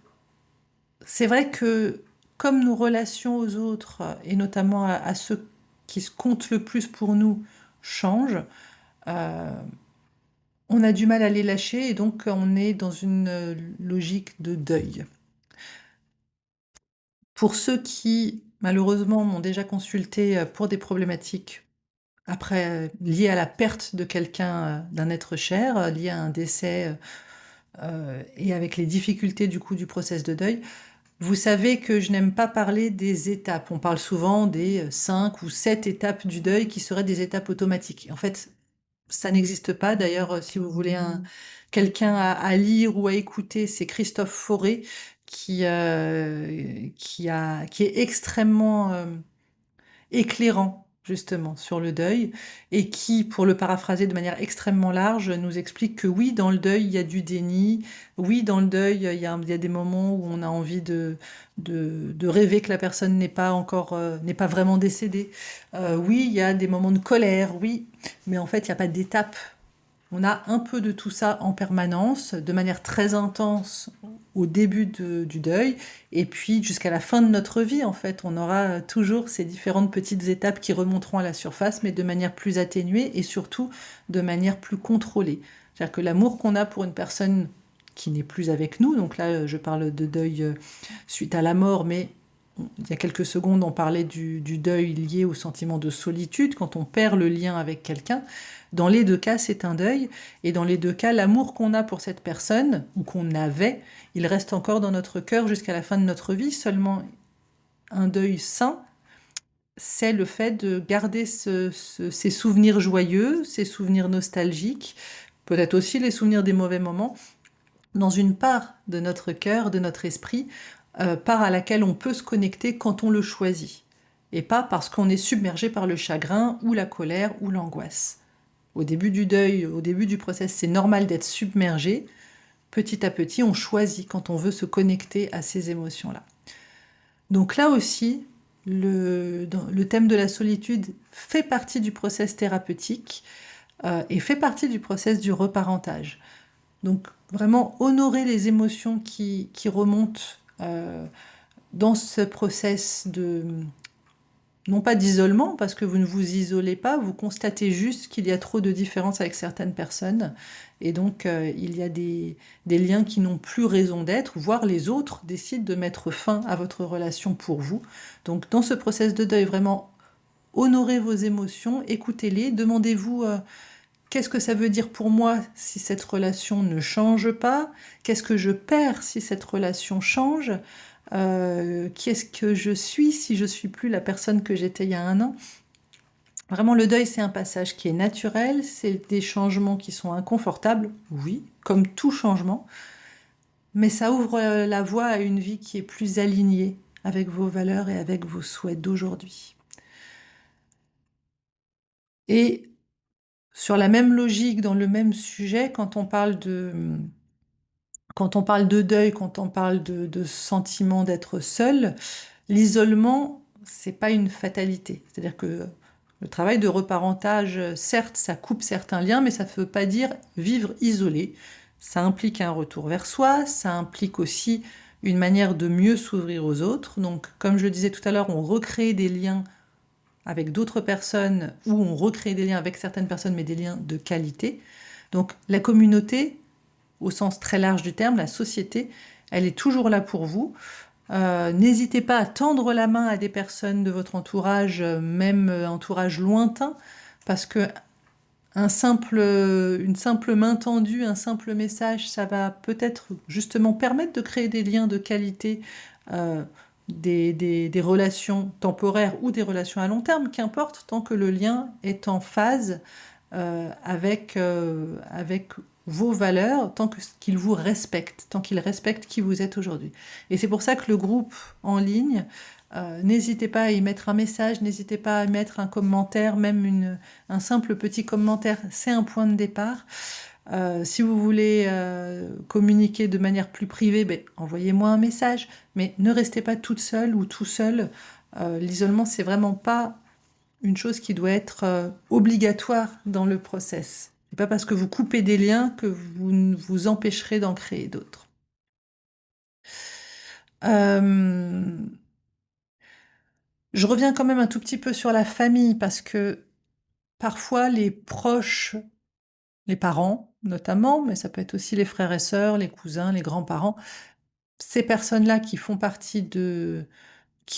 Speaker 1: c'est vrai que comme nos relations aux autres, et notamment à ceux qui se comptent le plus pour nous, changent, euh, on a du mal à les lâcher et donc on est dans une logique de deuil. Pour ceux qui, malheureusement, m'ont déjà consulté pour des problématiques après, liées à la perte de quelqu'un, d'un être cher, liées à un décès, et avec les difficultés du coup du process de deuil, vous savez que je n'aime pas parler des étapes. On parle souvent des 5 ou 7 étapes du deuil qui seraient des étapes automatiques. En fait, ça n'existe pas. D'ailleurs, si vous voulez quelqu'un à lire ou à écouter, c'est Christophe Fauré qui est extrêmement éclairant justement sur le deuil et qui, pour le paraphraser de manière extrêmement large, nous explique que oui, dans le deuil, il y a du déni, oui, dans le deuil, il y a des moments où on a envie de rêver que la personne n'est pas encore, n'est pas vraiment décédée. Oui, il y a des moments de colère, oui, mais en fait, il n'y a pas d'étape. On a un peu de tout ça en permanence, de manière très intense au début du deuil, et puis jusqu'à la fin de notre vie, en fait, on aura toujours ces différentes petites étapes qui remonteront à la surface, mais de manière plus atténuée et surtout de manière plus contrôlée. C'est-à-dire que l'amour qu'on a pour une personne qui n'est plus avec nous, donc là je parle de deuil suite à la mort, mais il y a quelques secondes on parlait du deuil lié au sentiment de solitude, quand on perd le lien avec quelqu'un. Dans les deux cas, c'est un deuil. Et dans les deux cas, l'amour qu'on a pour cette personne, ou qu'on avait, il reste encore dans notre cœur jusqu'à la fin de notre vie. Seulement, un deuil sain, c'est le fait de garder ces souvenirs joyeux, ces souvenirs nostalgiques, peut-être aussi les souvenirs des mauvais moments, dans une part de notre cœur, de notre esprit, part à laquelle on peut se connecter quand on le choisit. Et pas parce qu'on est submergé par le chagrin ou la colère ou l'angoisse. Au début du deuil, au début du process, c'est normal d'être submergé. Petit à petit, on choisit quand on veut se connecter à ces émotions-là. Donc là aussi, le thème de la solitude fait partie du process thérapeutique et fait partie du process du reparentage. Donc vraiment honorer les émotions qui remontent dans ce process de, non pas d'isolement, parce que vous ne vous isolez pas, vous constatez juste qu'il y a trop de différences avec certaines personnes, et donc il y a des liens qui n'ont plus raison d'être, voire les autres décident de mettre fin à votre relation pour vous. Donc dans ce process de deuil, vraiment honorez vos émotions, écoutez-les, demandez-vous qu'est-ce que ça veut dire pour moi si cette relation ne change pas? Qu'est-ce que je perds si cette relation change? Qui est-ce que je suis si je suis plus la personne que j'étais il y a un an? Vraiment, le deuil, c'est un passage qui est naturel, c'est des changements qui sont inconfortables, oui, comme tout changement, mais ça ouvre la voie à une vie qui est plus alignée avec vos valeurs et avec vos souhaits d'aujourd'hui. Et sur la même logique, dans le même sujet, quand on parle de deuil, quand on parle de sentiment d'être seul, l'isolement, c'est pas une fatalité. C'est-à-dire que le travail de reparentage, certes, ça coupe certains liens, mais ça ne veut pas dire vivre isolé. Ça implique un retour vers soi, ça implique aussi une manière de mieux s'ouvrir aux autres. Donc, comme je le disais tout à l'heure, on recrée des liens avec d'autres personnes ou on recrée des liens avec certaines personnes, mais des liens de qualité. Donc, la communauté, au sens très large du terme, la société, elle est toujours là pour vous. N'hésitez pas à tendre la main à des personnes de votre entourage, même entourage lointain, parce que une simple main tendue, un simple message, ça va peut-être justement permettre de créer des liens de qualité, euh, des relations temporaires ou des relations à long terme, qu'importe, tant que le lien est en phase avec vos valeurs, tant qu'il vous respecte, tant qu'il respecte qui vous êtes aujourd'hui. Et c'est pour ça que le groupe en ligne, n'hésitez pas à y mettre un message, n'hésitez pas à mettre un commentaire, même un simple petit commentaire, c'est un point de départ. Si vous voulez communiquer de manière plus privée, ben, envoyez-moi un message, mais ne restez pas toute seule ou tout seul. L'isolement, c'est vraiment pas une chose qui doit être obligatoire dans le process. C'est pas parce que vous coupez des liens que vous vous empêcherez d'en créer d'autres. Euh, je reviens quand même un tout petit peu sur la famille parce que parfois les proches, les parents notamment, mais ça peut être aussi les frères et sœurs, les cousins, les grands-parents, ces personnes-là qui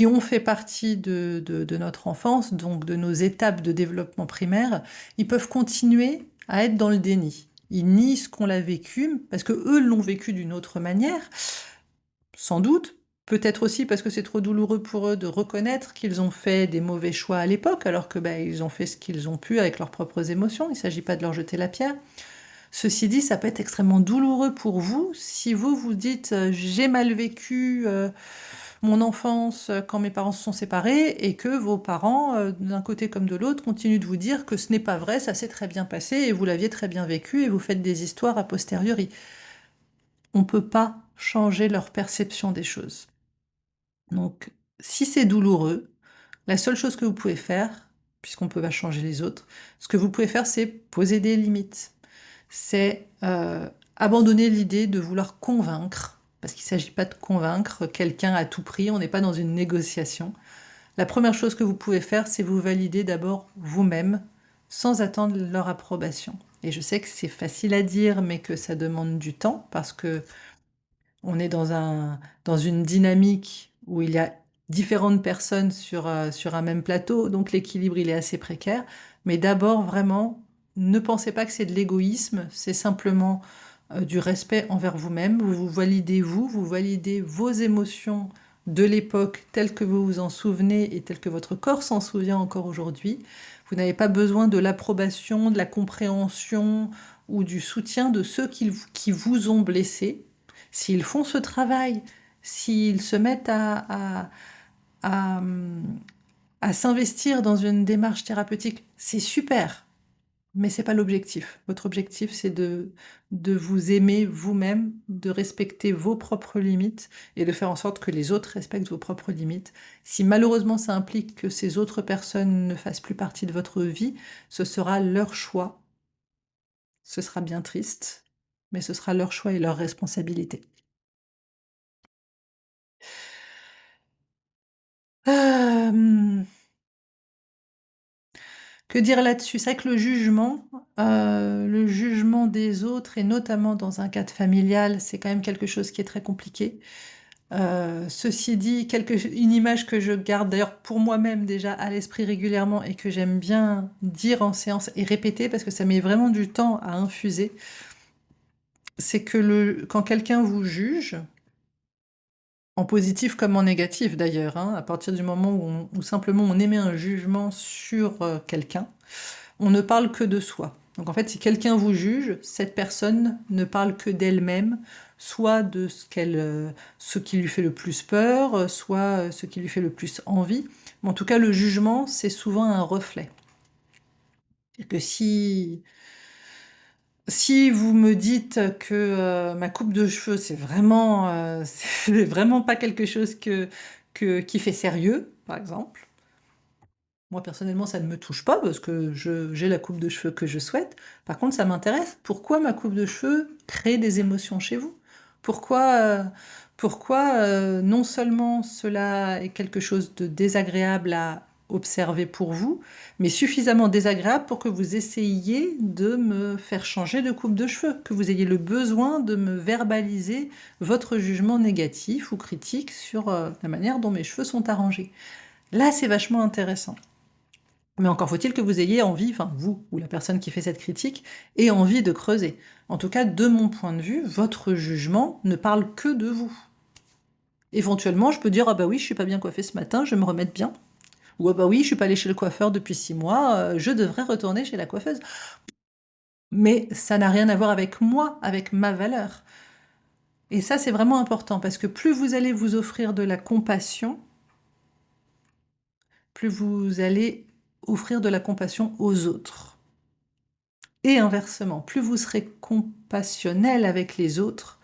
Speaker 1: ont fait partie de notre enfance, donc de nos étapes de développement primaire, ils peuvent continuer à être dans le déni. Ils nient ce qu'on a vécu, parce que eux l'ont vécu d'une autre manière, sans doute, peut-être aussi parce que c'est trop douloureux pour eux de reconnaître qu'ils ont fait des mauvais choix à l'époque, alors que ils ont fait ce qu'ils ont pu avec leurs propres émotions, il ne s'agit pas de leur jeter la pierre. Ceci dit, ça peut être extrêmement douloureux pour vous si vous vous dites j'ai mal vécu mon enfance quand mes parents se sont séparés et que vos parents, d'un côté comme de l'autre, continuent de vous dire que ce n'est pas vrai, ça s'est très bien passé et vous l'aviez très bien vécu et vous faites des histoires a posteriori. On ne peut pas changer leur perception des choses. Donc, si c'est douloureux, la seule chose que vous pouvez faire, puisqu'on ne peut pas changer les autres, ce que vous pouvez faire, c'est poser des limites. C'est abandonner l'idée de vouloir convaincre, parce qu'il ne s'agit pas de convaincre quelqu'un à tout prix, on n'est pas dans une négociation. La première chose que vous pouvez faire, c'est vous valider d'abord vous-même, sans attendre leur approbation. Et je sais que c'est facile à dire, mais que ça demande du temps, parce que on est dans une dynamique où il y a différentes personnes sur un même plateau, donc l'équilibre, il est assez précaire. Mais d'abord, vraiment, ne pensez pas que c'est de l'égoïsme, c'est simplement du respect envers vous-même. Vous validez vos émotions de l'époque telles que vous vous en souvenez et telles que votre corps s'en souvient encore aujourd'hui. Vous n'avez pas besoin de l'approbation, de la compréhension ou du soutien de ceux qui vous ont blessé. S'ils font ce travail, s'ils se mettent à s'investir dans une démarche thérapeutique, c'est super. Mais c'est pas l'objectif. Votre objectif, c'est de vous aimer vous-même, de respecter vos propres limites et de faire en sorte que les autres respectent vos propres limites. Si malheureusement ça implique que ces autres personnes ne fassent plus partie de votre vie, ce sera leur choix. Ce sera bien triste, mais ce sera leur choix et leur responsabilité. Hem, que dire là-dessus? C'est vrai que le jugement des autres et notamment dans un cadre familial, c'est quand même quelque chose qui est très compliqué. Ceci dit, une image que je garde d'ailleurs pour moi-même déjà à l'esprit régulièrement et que j'aime bien dire en séance et répéter parce que ça met vraiment du temps à infuser, c'est que quand quelqu'un vous juge, en positif comme en négatif d'ailleurs, hein, à partir du moment où simplement on émet un jugement sur quelqu'un, on ne parle que de soi. Donc en fait, si quelqu'un vous juge, cette personne ne parle que d'elle-même, soit de ce qui lui fait le plus peur, soit ce qui lui fait le plus envie. Mais en tout cas, le jugement, c'est souvent un reflet. C'est-à-dire que si vous me dites que ma coupe de cheveux, c'est vraiment, c'est vraiment pas quelque chose qui fait sérieux, par exemple, moi, personnellement, ça ne me touche pas parce que j'ai la coupe de cheveux que je souhaite. Par contre, ça m'intéresse. Pourquoi ma coupe de cheveux crée des émotions chez vous? Pourquoi non seulement cela est quelque chose de désagréable à observer pour vous, mais suffisamment désagréable pour que vous essayiez de me faire changer de coupe de cheveux, que vous ayez le besoin de me verbaliser votre jugement négatif ou critique sur la manière dont mes cheveux sont arrangés. Là, c'est vachement intéressant. Mais encore faut-il que vous ayez envie, enfin vous ou la personne qui fait cette critique, ait envie de creuser. En tout cas, de mon point de vue, votre jugement ne parle que de vous. Éventuellement, je peux dire: «Ah bah oui, je suis pas bien coiffée ce matin, je vais me remettre bien». Ou: «Ah bah oui, je suis pas allée chez le coiffeur depuis 6 mois, je devrais retourner chez la coiffeuse». Mais ça n'a rien à voir avec moi, avec ma valeur. Et ça, c'est vraiment important parce que plus vous allez vous offrir de la compassion, plus vous allez offrir de la compassion aux autres. Et inversement, plus vous serez compassionnel avec les autres,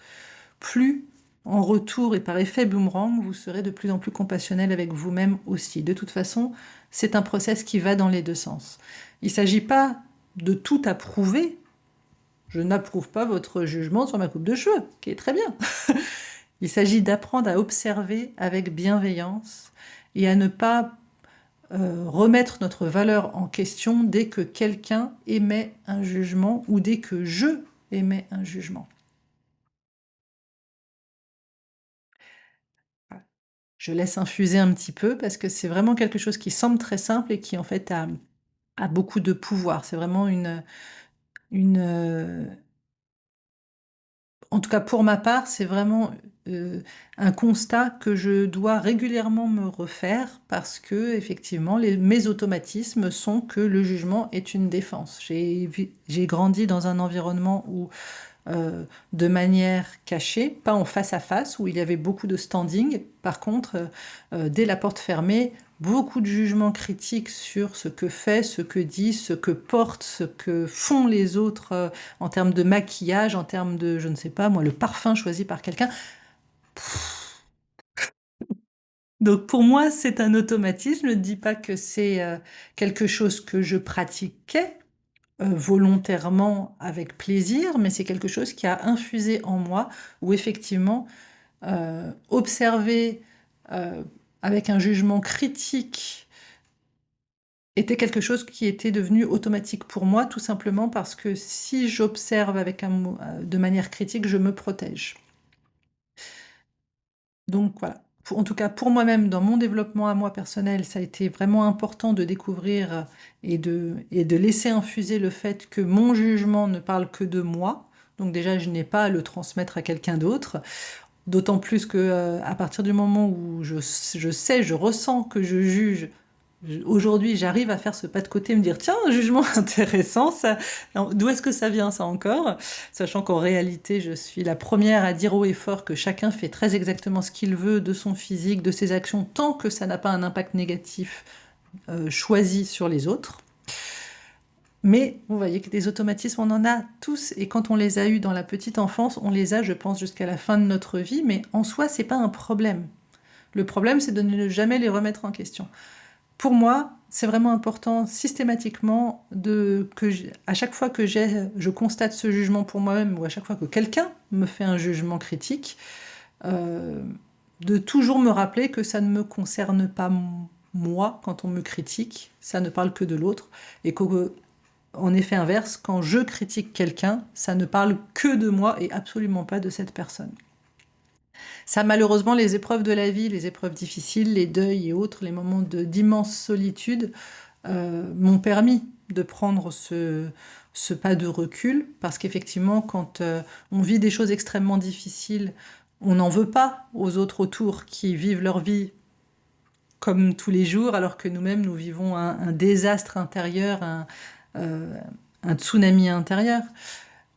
Speaker 1: plus en retour et par effet boomerang, vous serez de plus en plus compassionnel avec vous-même aussi. De toute façon, c'est un process qui va dans les deux sens. Il ne s'agit pas de tout approuver. Je n'approuve pas votre jugement sur ma coupe de cheveux, qui est très bien. Il s'agit d'apprendre à observer avec bienveillance et à ne pas remettre notre valeur en question dès que quelqu'un émet un jugement ou dès que je émets un jugement. Voilà. Je laisse infuser un petit peu parce que c'est vraiment quelque chose qui semble très simple et qui en fait a beaucoup de pouvoir. C'est vraiment une, en tout cas pour ma part, c'est vraiment, un constat que je dois régulièrement me refaire parce qu'effectivement mes automatismes sont que le jugement est une défense. J'ai grandi dans un environnement où, de manière cachée, pas en face à face, où il y avait beaucoup de standing. Par contre, dès la porte fermée, beaucoup de jugements critiques sur ce que fait, ce que dit, ce que porte, ce que font les autres en termes de maquillage, en termes de, je ne sais pas moi, le parfum choisi par quelqu'un. Donc pour moi, c'est un automatisme. Je ne dis pas que c'est quelque chose que je pratiquais volontairement avec plaisir, mais c'est quelque chose qui a infusé en moi, où effectivement, observer avec un jugement critique était quelque chose qui était devenu automatique pour moi, tout simplement parce que si j'observe avec de manière critique, je me protège. Donc voilà. En tout cas, pour moi-même, dans mon développement à moi personnel, ça a été vraiment important de découvrir et de laisser infuser le fait que mon jugement ne parle que de moi. Donc déjà, je n'ai pas à le transmettre à quelqu'un d'autre. D'autant plus que, à partir du moment où je ressens que je juge, aujourd'hui, j'arrive à faire ce pas de côté, me dire: «Tiens, un jugement intéressant ça, alors d'où est-ce que ça vient ça encore?» Sachant qu'en réalité, je suis la première à dire haut et fort que chacun fait très exactement ce qu'il veut de son physique, de ses actions, tant que ça n'a pas un impact négatif, choisi sur les autres. Mais vous voyez que des automatismes, on en a tous, et quand on les a eus dans la petite enfance, on les a, je pense, jusqu'à la fin de notre vie, mais en soi, c'est pas un problème. Le problème, c'est de ne jamais les remettre en question. Pour moi, c'est vraiment important systématiquement à chaque fois que je constate ce jugement pour moi-même, ou à chaque fois que quelqu'un me fait un jugement critique, euh, de toujours me rappeler que ça ne me concerne pas moi quand on me critique, ça ne parle que de l'autre, et qu'en effet inverse, quand je critique quelqu'un, ça ne parle que de moi et absolument pas de cette personne. Ça, malheureusement, les épreuves de la vie, les épreuves difficiles, les deuils et autres, les moments d'immense solitude, m'ont permis de prendre ce pas de recul, parce qu'effectivement, quand on vit des choses extrêmement difficiles, on n'en veut pas aux autres autour qui vivent leur vie comme tous les jours, alors que nous-mêmes, nous vivons un désastre intérieur, euh, un tsunami intérieur.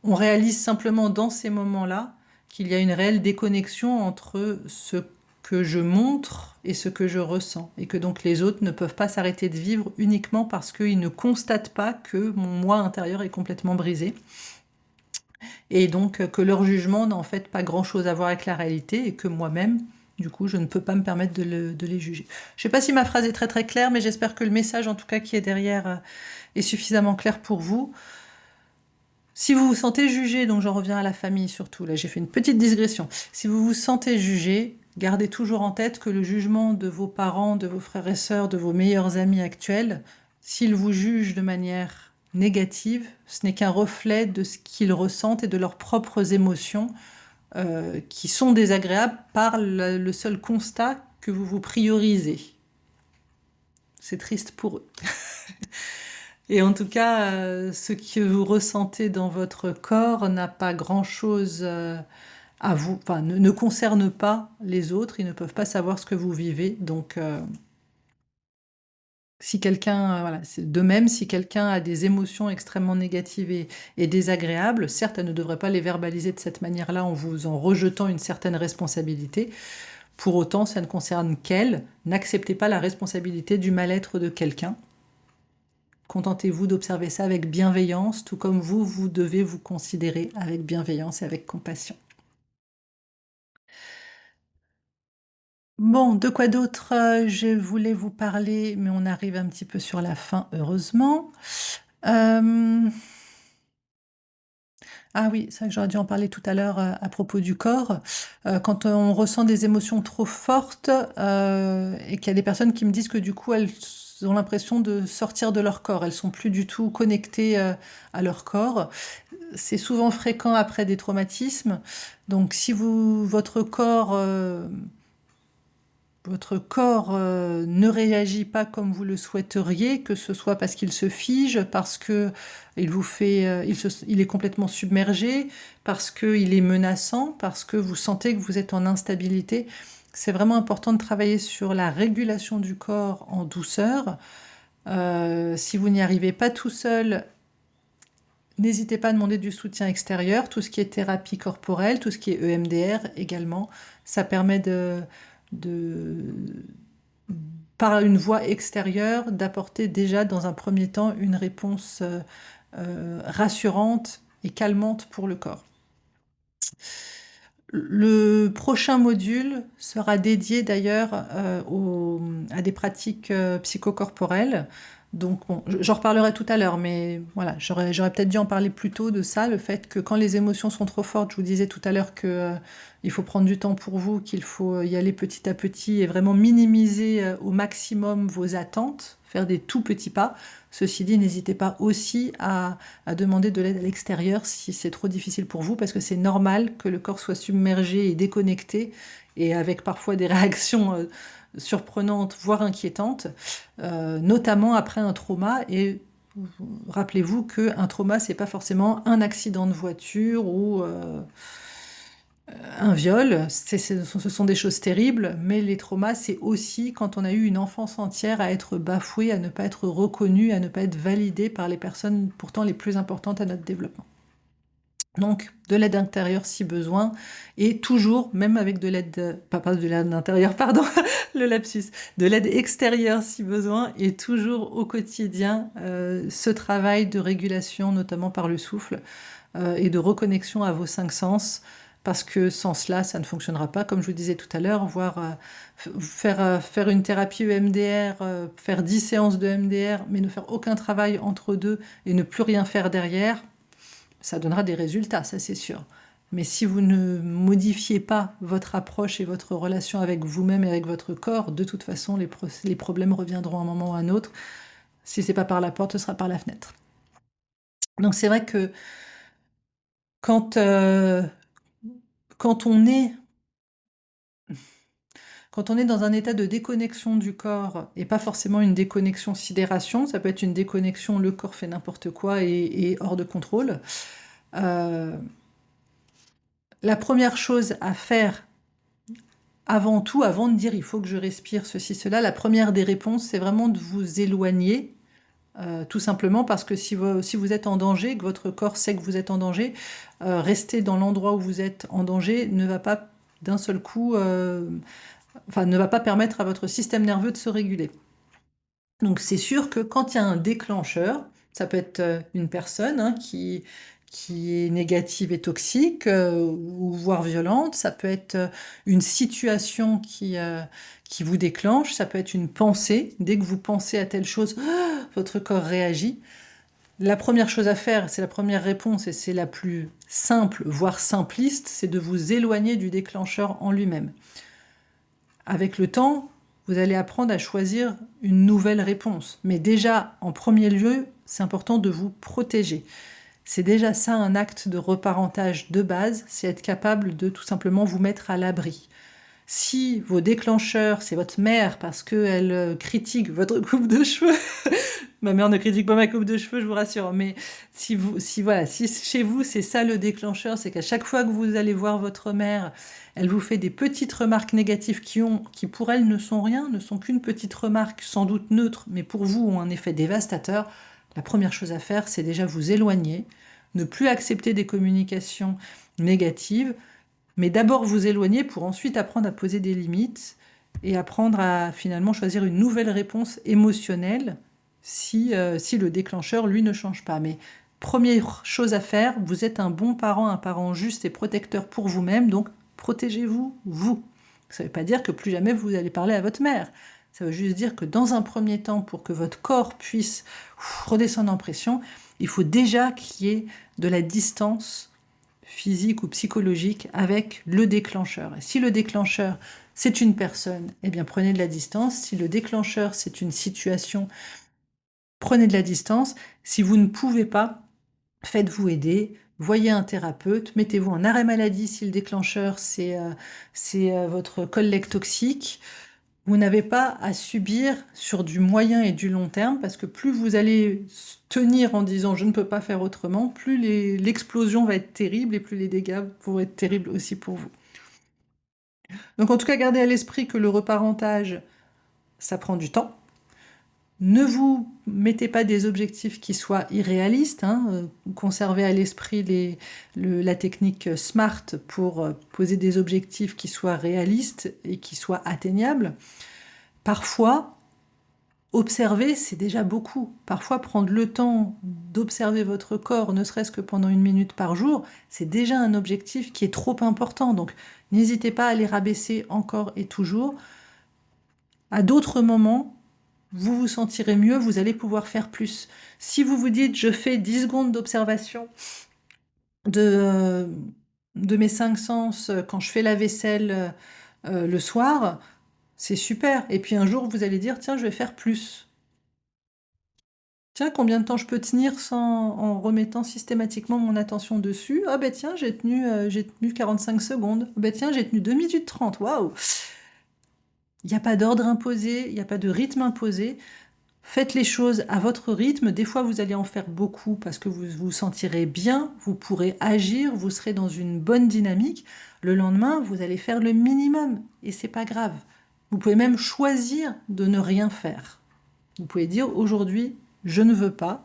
Speaker 1: On réalise simplement dans ces moments-là qu'il y a une réelle déconnexion entre ce que je montre et ce que je ressens, et que donc les autres ne peuvent pas s'arrêter de vivre uniquement parce qu'ils ne constatent pas que mon moi intérieur est complètement brisé, et donc que leur jugement n'a en fait pas grand-chose à voir avec la réalité, et que moi-même, du coup, je ne peux pas me permettre de les juger. Je ne sais pas si ma phrase est très très claire, mais j'espère que le message, en tout cas, qui est derrière, est suffisamment clair pour vous. Si vous vous sentez jugé, donc j'en reviens à la famille surtout, là j'ai fait une petite digression. Si vous vous sentez jugé, gardez toujours en tête que le jugement de vos parents, de vos frères et sœurs, de vos meilleurs amis actuels, s'ils vous jugent de manière négative, ce n'est qu'un reflet de ce qu'ils ressentent et de leurs propres émotions, qui sont désagréables par le seul constat que vous vous priorisez. C'est triste pour eux. Et en tout cas, ce que vous ressentez dans votre corps n'a pas grand-chose à vous, enfin, ne concerne pas les autres, ils ne peuvent pas savoir ce que vous vivez. Donc, si quelqu'un, voilà, de même, si quelqu'un a des émotions extrêmement négatives et désagréables, certes, elle ne devrait pas les verbaliser de cette manière-là en vous en rejetant une certaine responsabilité. Pour autant, ça ne concerne qu'elle. N'acceptez pas la responsabilité du mal-être de quelqu'un. Contentez-vous d'observer ça avec bienveillance, tout comme vous, vous devez vous considérer avec bienveillance et avec compassion. Bon, de quoi d'autre je voulais vous parler, mais on arrive un petit peu sur la fin, heureusement. Ah oui, c'est vrai que j'aurais dû en parler tout à l'heure à propos du corps. Quand on ressent des émotions trop fortes, et qu'il y a des personnes qui me disent que du coup elles ont l'impression de sortir de leur corps, elles sont plus du tout connectées à leur corps. C'est souvent fréquent après des traumatismes. Donc si votre corps ne réagit pas comme vous le souhaiteriez, que ce soit parce qu'il se fige, parce que il est complètement submergé, parce qu'il est menaçant, parce que vous sentez que vous êtes en instabilité, c'est vraiment important de travailler sur la régulation du corps en douceur. Si vous n'y arrivez pas tout seul, n'hésitez pas à demander du soutien extérieur, tout ce qui est thérapie corporelle, tout ce qui est EMDR également. Ça permet de, par une voie extérieure, d'apporter déjà dans un premier temps une réponse rassurante et calmante pour le corps. Le prochain module sera dédié d'ailleurs à des pratiques psychocorporelles. Donc bon, j'en reparlerai tout à l'heure, mais voilà, j'aurais peut-être dû en parler plus tôt de ça, le fait que quand les émotions sont trop fortes, je vous disais tout à l'heure que il faut prendre du temps pour vous, qu'il faut y aller petit à petit et vraiment minimiser au maximum vos attentes, faire des tout petits pas. Ceci dit, n'hésitez pas aussi à demander de l'aide à l'extérieur si c'est trop difficile pour vous, parce que c'est normal que le corps soit submergé et déconnecté, et avec parfois des réactions surprenantes, voire inquiétantes, notamment après un trauma. Et rappelez-vous qu'un trauma, c'est pas forcément un accident de voiture ou un viol, ce sont des choses terribles, mais les traumas, c'est aussi quand on a eu une enfance entière à être bafouée, à ne pas être reconnue, à ne pas être validée par les personnes pourtant les plus importantes à notre développement. Donc, de l'aide intérieure si besoin, et toujours, même avec de l'aide, pas de l'aide intérieure, pardon, le lapsus, de l'aide extérieure si besoin, et toujours au quotidien, ce travail de régulation, notamment par le souffle, et de reconnexion à vos 5 sens, parce que sans cela, ça ne fonctionnera pas, comme je vous disais tout à l'heure, voire faire une thérapie EMDR, faire 10 séances de EMDR, mais ne faire aucun travail entre deux et ne plus rien faire derrière, ça donnera des résultats, ça c'est sûr. Mais si vous ne modifiez pas votre approche et votre relation avec vous-même et avec votre corps, de toute façon, les problèmes reviendront à un moment ou à un autre. Si c'est pas par la porte, ce sera par la fenêtre. Donc c'est vrai que quand, quand on est quand on est dans un état de déconnexion du corps, et pas forcément une déconnexion sidération, ça peut être une déconnexion, le corps fait n'importe quoi et hors de contrôle, la première chose à faire avant tout, avant de dire il faut que je respire ceci, cela, la première des réponses, c'est vraiment de vous éloigner, tout simplement parce que si vous êtes en danger, que votre corps sait que vous êtes en danger, rester dans l'endroit où vous êtes en danger ne va pas d'un seul coup, ne va pas permettre à votre système nerveux de se réguler. Donc c'est sûr que quand il y a un déclencheur, ça peut être une personne qui est négative et toxique, ou voire violente, ça peut être une situation qui vous déclenche, ça peut être une pensée, dès que vous pensez à telle chose, votre corps réagit. La première chose à faire, c'est la première réponse, et c'est la plus simple, voire simpliste, c'est de vous éloigner du déclencheur en lui-même. Avec le temps, vous allez apprendre à choisir une nouvelle réponse. Mais déjà, en premier lieu, c'est important de vous protéger. C'est déjà ça un acte de reparentage de base, c'est être capable de tout simplement vous mettre à l'abri. Si vos déclencheurs, c'est votre mère parce qu'elle critique votre coupe de cheveux, ma mère ne critique pas ma coupe de cheveux, je vous rassure, mais si chez vous c'est ça le déclencheur, c'est qu'à chaque fois que vous allez voir votre mère, elle vous fait des petites remarques négatives qui pour elle ne sont rien, ne sont qu'une petite remarque sans doute neutre, mais pour vous ont un effet dévastateur, la première chose à faire, c'est déjà vous éloigner, ne plus accepter des communications négatives, mais d'abord vous éloigner pour ensuite apprendre à poser des limites et apprendre à finalement choisir une nouvelle réponse émotionnelle si le déclencheur, lui, ne change pas. Mais première chose à faire, vous êtes un bon parent, un parent juste et protecteur pour vous-même, donc protégez-vous, vous. Ça ne veut pas dire que plus jamais vous allez parler à votre mère. Ça veut juste dire que dans un premier temps, pour que votre corps puisse redescendre en pression, il faut déjà qu'il y ait de la distance physique ou psychologique avec le déclencheur. Et si le déclencheur, c'est une personne, eh bien prenez de la distance. Si le déclencheur, c'est une situation, prenez de la distance. Si vous ne pouvez pas, faites-vous aider, voyez un thérapeute, mettez-vous en arrêt maladie si le déclencheur, c'est votre collègue toxique. Vous n'avez pas à subir sur du moyen et du long terme, parce que plus vous allez tenir en disant je ne peux pas faire autrement, plus l'explosion va être terrible et plus les dégâts vont être terribles aussi pour vous. Donc en tout cas, gardez à l'esprit que le reparentage, ça prend du temps. Ne vous mettez pas des objectifs qui soient irréalistes. Conservez à l'esprit la technique SMART pour poser des objectifs qui soient réalistes et qui soient atteignables. Parfois, observer, c'est déjà beaucoup. Parfois, prendre le temps d'observer votre corps, ne serait-ce que pendant 1 minute par jour, c'est déjà un objectif qui est trop important. Donc, n'hésitez pas à les rabaisser encore et toujours. À d'autres moments, vous vous sentirez mieux, vous allez pouvoir faire plus. Si vous vous dites, je fais 10 secondes d'observation de mes 5 sens quand je fais la vaisselle le soir, c'est super. Et puis un jour, vous allez dire, tiens, je vais faire plus. Tiens, combien de temps je peux tenir en remettant systématiquement mon attention dessus? Ah ben tiens, j'ai tenu 45 secondes. Ah ben tiens, j'ai tenu 2 minutes 30. Waouh! Il n'y a pas d'ordre imposé, il n'y a pas de rythme imposé. Faites les choses à votre rythme. Des fois, vous allez en faire beaucoup parce que vous vous sentirez bien, vous pourrez agir, vous serez dans une bonne dynamique. Le lendemain, vous allez faire le minimum et c'est pas grave. Vous pouvez même choisir de ne rien faire. Vous pouvez dire aujourd'hui, je ne veux pas,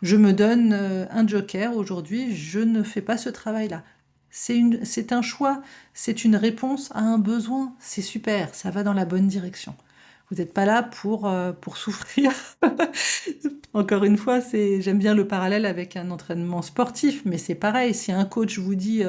Speaker 1: je me donne un joker aujourd'hui, je ne fais pas ce travail-là. C'est un choix, c'est une réponse à un besoin, c'est super, ça va dans la bonne direction. Vous n'êtes pas là pour souffrir. Encore une fois, j'aime bien le parallèle avec un entraînement sportif, mais c'est pareil, si un coach vous dit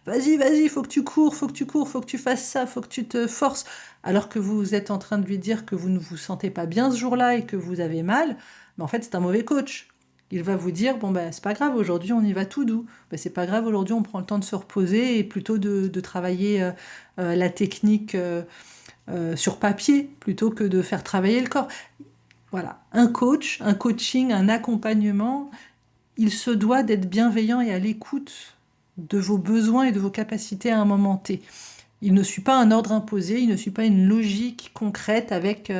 Speaker 1: vas-y, vas-y, faut que tu cours, faut que tu cours, faut que tu fasses ça, faut que tu te forces, alors que vous êtes en train de lui dire que vous ne vous sentez pas bien ce jour-là et que vous avez mal, mais en fait, c'est un mauvais coach. Il va vous dire, bon, ben, c'est pas grave, aujourd'hui, on y va tout doux. Ben, c'est pas grave, aujourd'hui, on prend le temps de se reposer et plutôt de travailler la technique sur papier plutôt que de faire travailler le corps. Voilà, un coach, un coaching, un accompagnement, il se doit d'être bienveillant et à l'écoute de vos besoins et de vos capacités à un moment T. Il ne suit pas un ordre imposé, il ne suit pas une logique concrète avec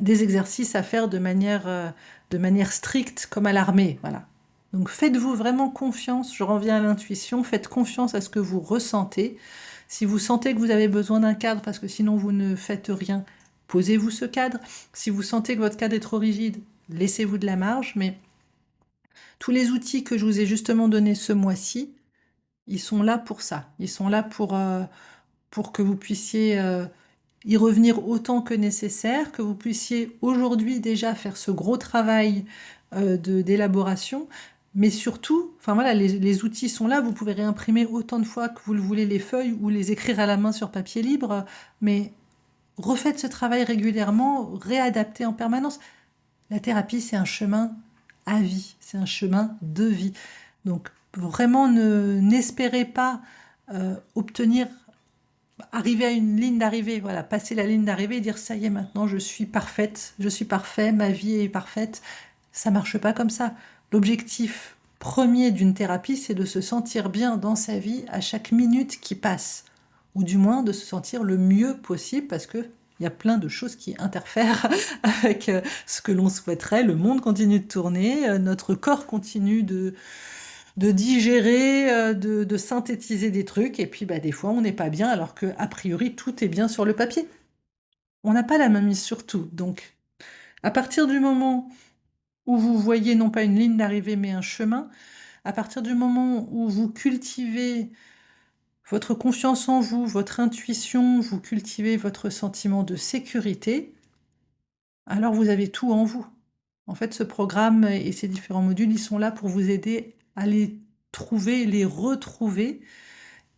Speaker 1: des exercices à faire de manière stricte comme à l'armée. Voilà. Donc faites-vous vraiment confiance, je reviens à l'intuition, faites confiance à ce que vous ressentez. Si vous sentez que vous avez besoin d'un cadre parce que sinon vous ne faites rien, posez-vous ce cadre. Si vous sentez que votre cadre est trop rigide, laissez-vous de la marge, mais tous les outils que je vous ai justement donnés ce mois-ci, ils sont là pour ça. Ils sont là pour que vous puissiez y revenir autant que nécessaire, que vous puissiez aujourd'hui déjà faire ce gros travail d'élaboration, mais surtout, enfin voilà, les outils sont là, vous pouvez réimprimer autant de fois que vous le voulez les feuilles ou les écrire à la main sur papier libre, mais refaites ce travail régulièrement, réadaptez en permanence. La thérapie, c'est un chemin à vie, c'est un chemin de vie. Donc vraiment, n'espérez pas obtenir arriver à une ligne d'arrivée, voilà, passer la ligne d'arrivée et dire ça y est, maintenant je suis parfaite, je suis parfait, ma vie est parfaite. Ça marche pas comme ça. L'objectif premier d'une thérapie, c'est de se sentir bien dans sa vie à chaque minute qui passe, ou du moins de se sentir le mieux possible parce que il y a plein de choses qui interfèrent avec ce que l'on souhaiterait. Le monde continue de tourner, notre corps continue de digérer, de synthétiser des trucs, et puis bah, des fois on n'est pas bien alors que a priori tout est bien sur le papier. On n'a pas la main mise sur tout, donc à partir du moment où vous voyez non pas une ligne d'arrivée mais un chemin, à partir du moment où vous cultivez votre confiance en vous, votre intuition, vous cultivez votre sentiment de sécurité, alors vous avez tout en vous. En fait, ce programme et ces différents modules, ils sont là pour vous aider à les trouver, les retrouver.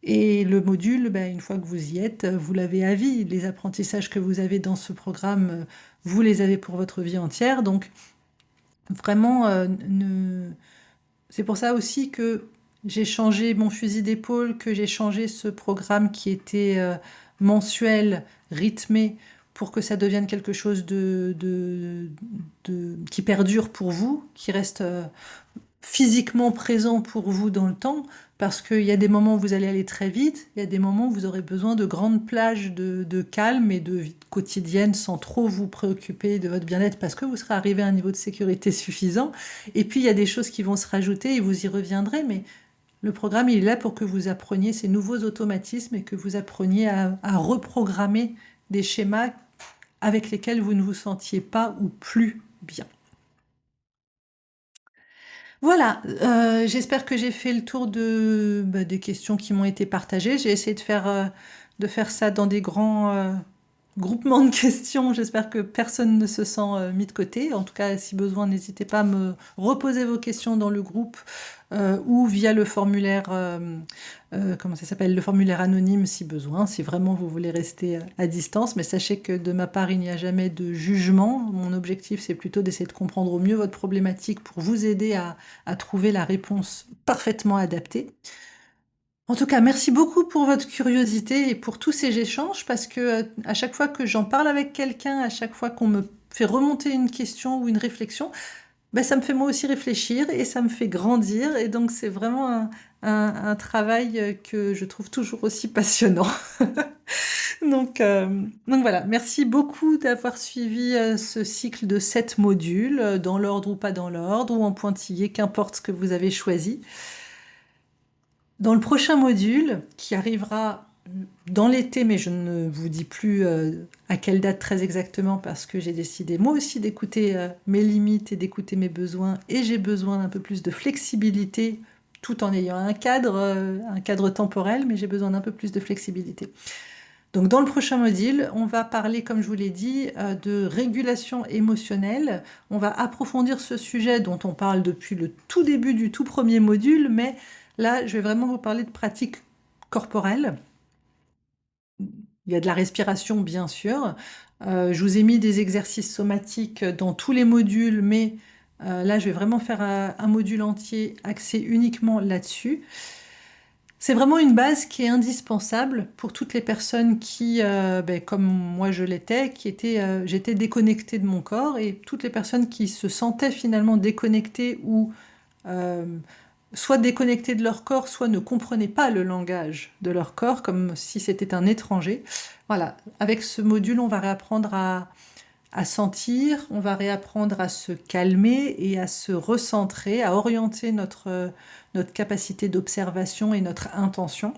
Speaker 1: Et le module, ben, une fois que vous y êtes, vous l'avez à vie. Les apprentissages que vous avez dans ce programme, vous les avez pour votre vie entière. Donc, vraiment, c'est pour ça aussi que j'ai changé mon fusil d'épaule, que j'ai changé ce programme qui était mensuel, rythmé, pour que ça devienne quelque chose qui perdure pour vous, qui reste physiquement présent pour vous dans le temps, parce qu'il y a des moments où vous allez aller très vite, il y a des moments où vous aurez besoin de grandes plages de calme et de vie quotidienne sans trop vous préoccuper de votre bien-être parce que vous serez arrivé à un niveau de sécurité suffisant. Et puis il y a des choses qui vont se rajouter et vous y reviendrez, mais le programme il est là pour que vous appreniez ces nouveaux automatismes et que vous appreniez à reprogrammer des schémas avec lesquels vous ne vous sentiez pas ou plus bien. Voilà, j'espère que j'ai fait le tour des questions qui m'ont été partagées. J'ai essayé de faire ça dans des grands groupements de questions. J'espère que personne ne se sent mis de côté. En tout cas, si besoin, n'hésitez pas à me reposer vos questions dans le groupe ou via le formulaire, comment ça s'appelle, le formulaire anonyme si besoin, si vraiment vous voulez rester à distance. Mais sachez que de ma part, il n'y a jamais de jugement. Mon objectif, c'est plutôt d'essayer de comprendre au mieux votre problématique pour vous aider à trouver la réponse parfaitement adaptée. En tout cas, merci beaucoup pour votre curiosité et pour tous ces échanges parce que à chaque fois que j'en parle avec quelqu'un, à chaque fois qu'on me fait remonter une question ou une réflexion, ben, ça me fait moi aussi réfléchir et ça me fait grandir. Et donc, c'est vraiment un travail que je trouve toujours aussi passionnant. Donc voilà, merci beaucoup d'avoir suivi ce cycle de 7 modules, dans l'ordre ou pas dans l'ordre, ou en pointillé, qu'importe ce que vous avez choisi. Dans le prochain module, qui arrivera dans l'été, mais je ne vous dis plus à quelle date très exactement parce que j'ai décidé moi aussi d'écouter mes limites et d'écouter mes besoins et j'ai besoin d'un peu plus de flexibilité tout en ayant un cadre temporel, mais j'ai besoin d'un peu plus de flexibilité. Donc dans le prochain module, on va parler, comme je vous l'ai dit, de régulation émotionnelle. On va approfondir ce sujet dont on parle depuis le tout début du tout premier module, mais là, je vais vraiment vous parler de pratiques corporelles. Il y a de la respiration, bien sûr. Je vous ai mis des exercices somatiques dans tous les modules, mais là, je vais vraiment faire un module entier axé uniquement là-dessus. C'est vraiment une base qui est indispensable pour toutes les personnes qui, comme moi je l'étais, j'étais déconnectée de mon corps, et toutes les personnes qui se sentaient finalement déconnectées ou euh, soit déconnectées de leur corps, soit ne comprenaient pas le langage de leur corps, comme si c'était un étranger. Voilà, avec ce module, on va réapprendre à sentir, on va réapprendre à se calmer et à se recentrer, à orienter notre capacité d'observation et notre intention.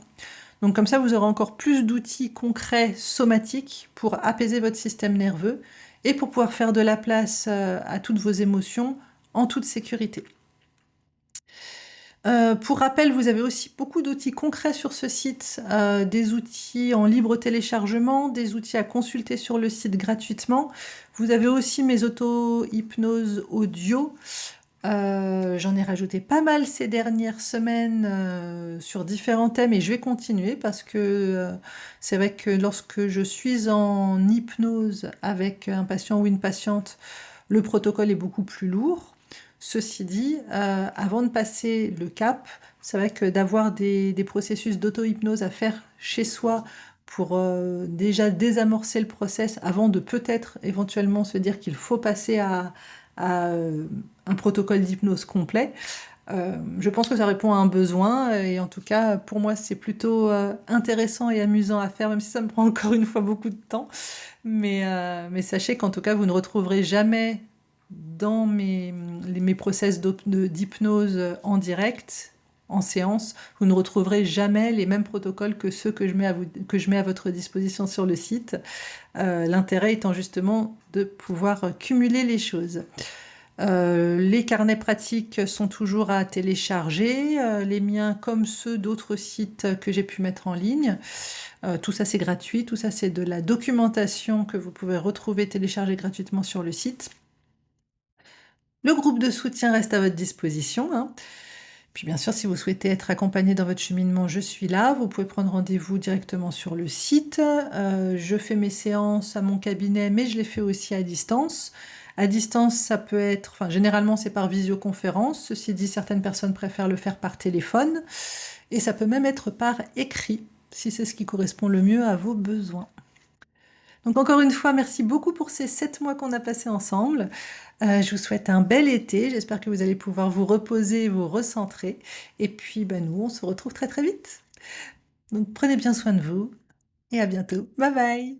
Speaker 1: Donc comme ça, vous aurez encore plus d'outils concrets somatiques pour apaiser votre système nerveux et pour pouvoir faire de la place à toutes vos émotions en toute sécurité. Pour rappel, vous avez aussi beaucoup d'outils concrets sur ce site, des outils en libre téléchargement, des outils à consulter sur le site gratuitement. Vous avez aussi mes auto-hypnoses audio. J'en ai rajouté pas mal ces dernières semaines sur différents thèmes et je vais continuer parce que c'est vrai que lorsque je suis en hypnose avec un patient ou une patiente, le protocole est beaucoup plus lourd. Ceci dit, avant de passer le cap, c'est vrai que d'avoir des processus d'auto-hypnose à faire chez soi pour déjà désamorcer le process avant de peut-être éventuellement se dire qu'il faut passer à un protocole d'hypnose complet, je pense que ça répond à un besoin et en tout cas pour moi c'est plutôt intéressant et amusant à faire, même si ça me prend encore une fois beaucoup de temps. Mais sachez qu'en tout cas vous ne retrouverez jamais dans mes process d'hypnose en direct, en séance, vous ne retrouverez jamais les mêmes protocoles que ceux que que je mets à votre disposition sur le site. L'intérêt étant justement de pouvoir cumuler les choses. Les carnets pratiques sont toujours à télécharger, les miens comme ceux d'autres sites que j'ai pu mettre en ligne. Tout ça c'est gratuit, tout ça c'est de la documentation que vous pouvez retrouver téléchargée gratuitement sur le site. Le groupe de soutien reste à votre disposition, hein. Puis bien sûr, si vous souhaitez être accompagné dans votre cheminement, je suis là. Vous pouvez prendre rendez-vous directement sur le site. Je fais mes séances à mon cabinet, mais je les fais aussi à distance. À distance, ça peut être, enfin généralement c'est par visioconférence. Ceci dit, certaines personnes préfèrent le faire par téléphone. Et ça peut même être par écrit, si c'est ce qui correspond le mieux à vos besoins. Donc encore une fois, merci beaucoup pour ces 7 mois qu'on a passés ensemble. Je vous souhaite un bel été. J'espère que vous allez pouvoir vous reposer et vous recentrer. Et puis, nous, on se retrouve très très vite. Donc prenez bien soin de vous et à bientôt. Bye bye!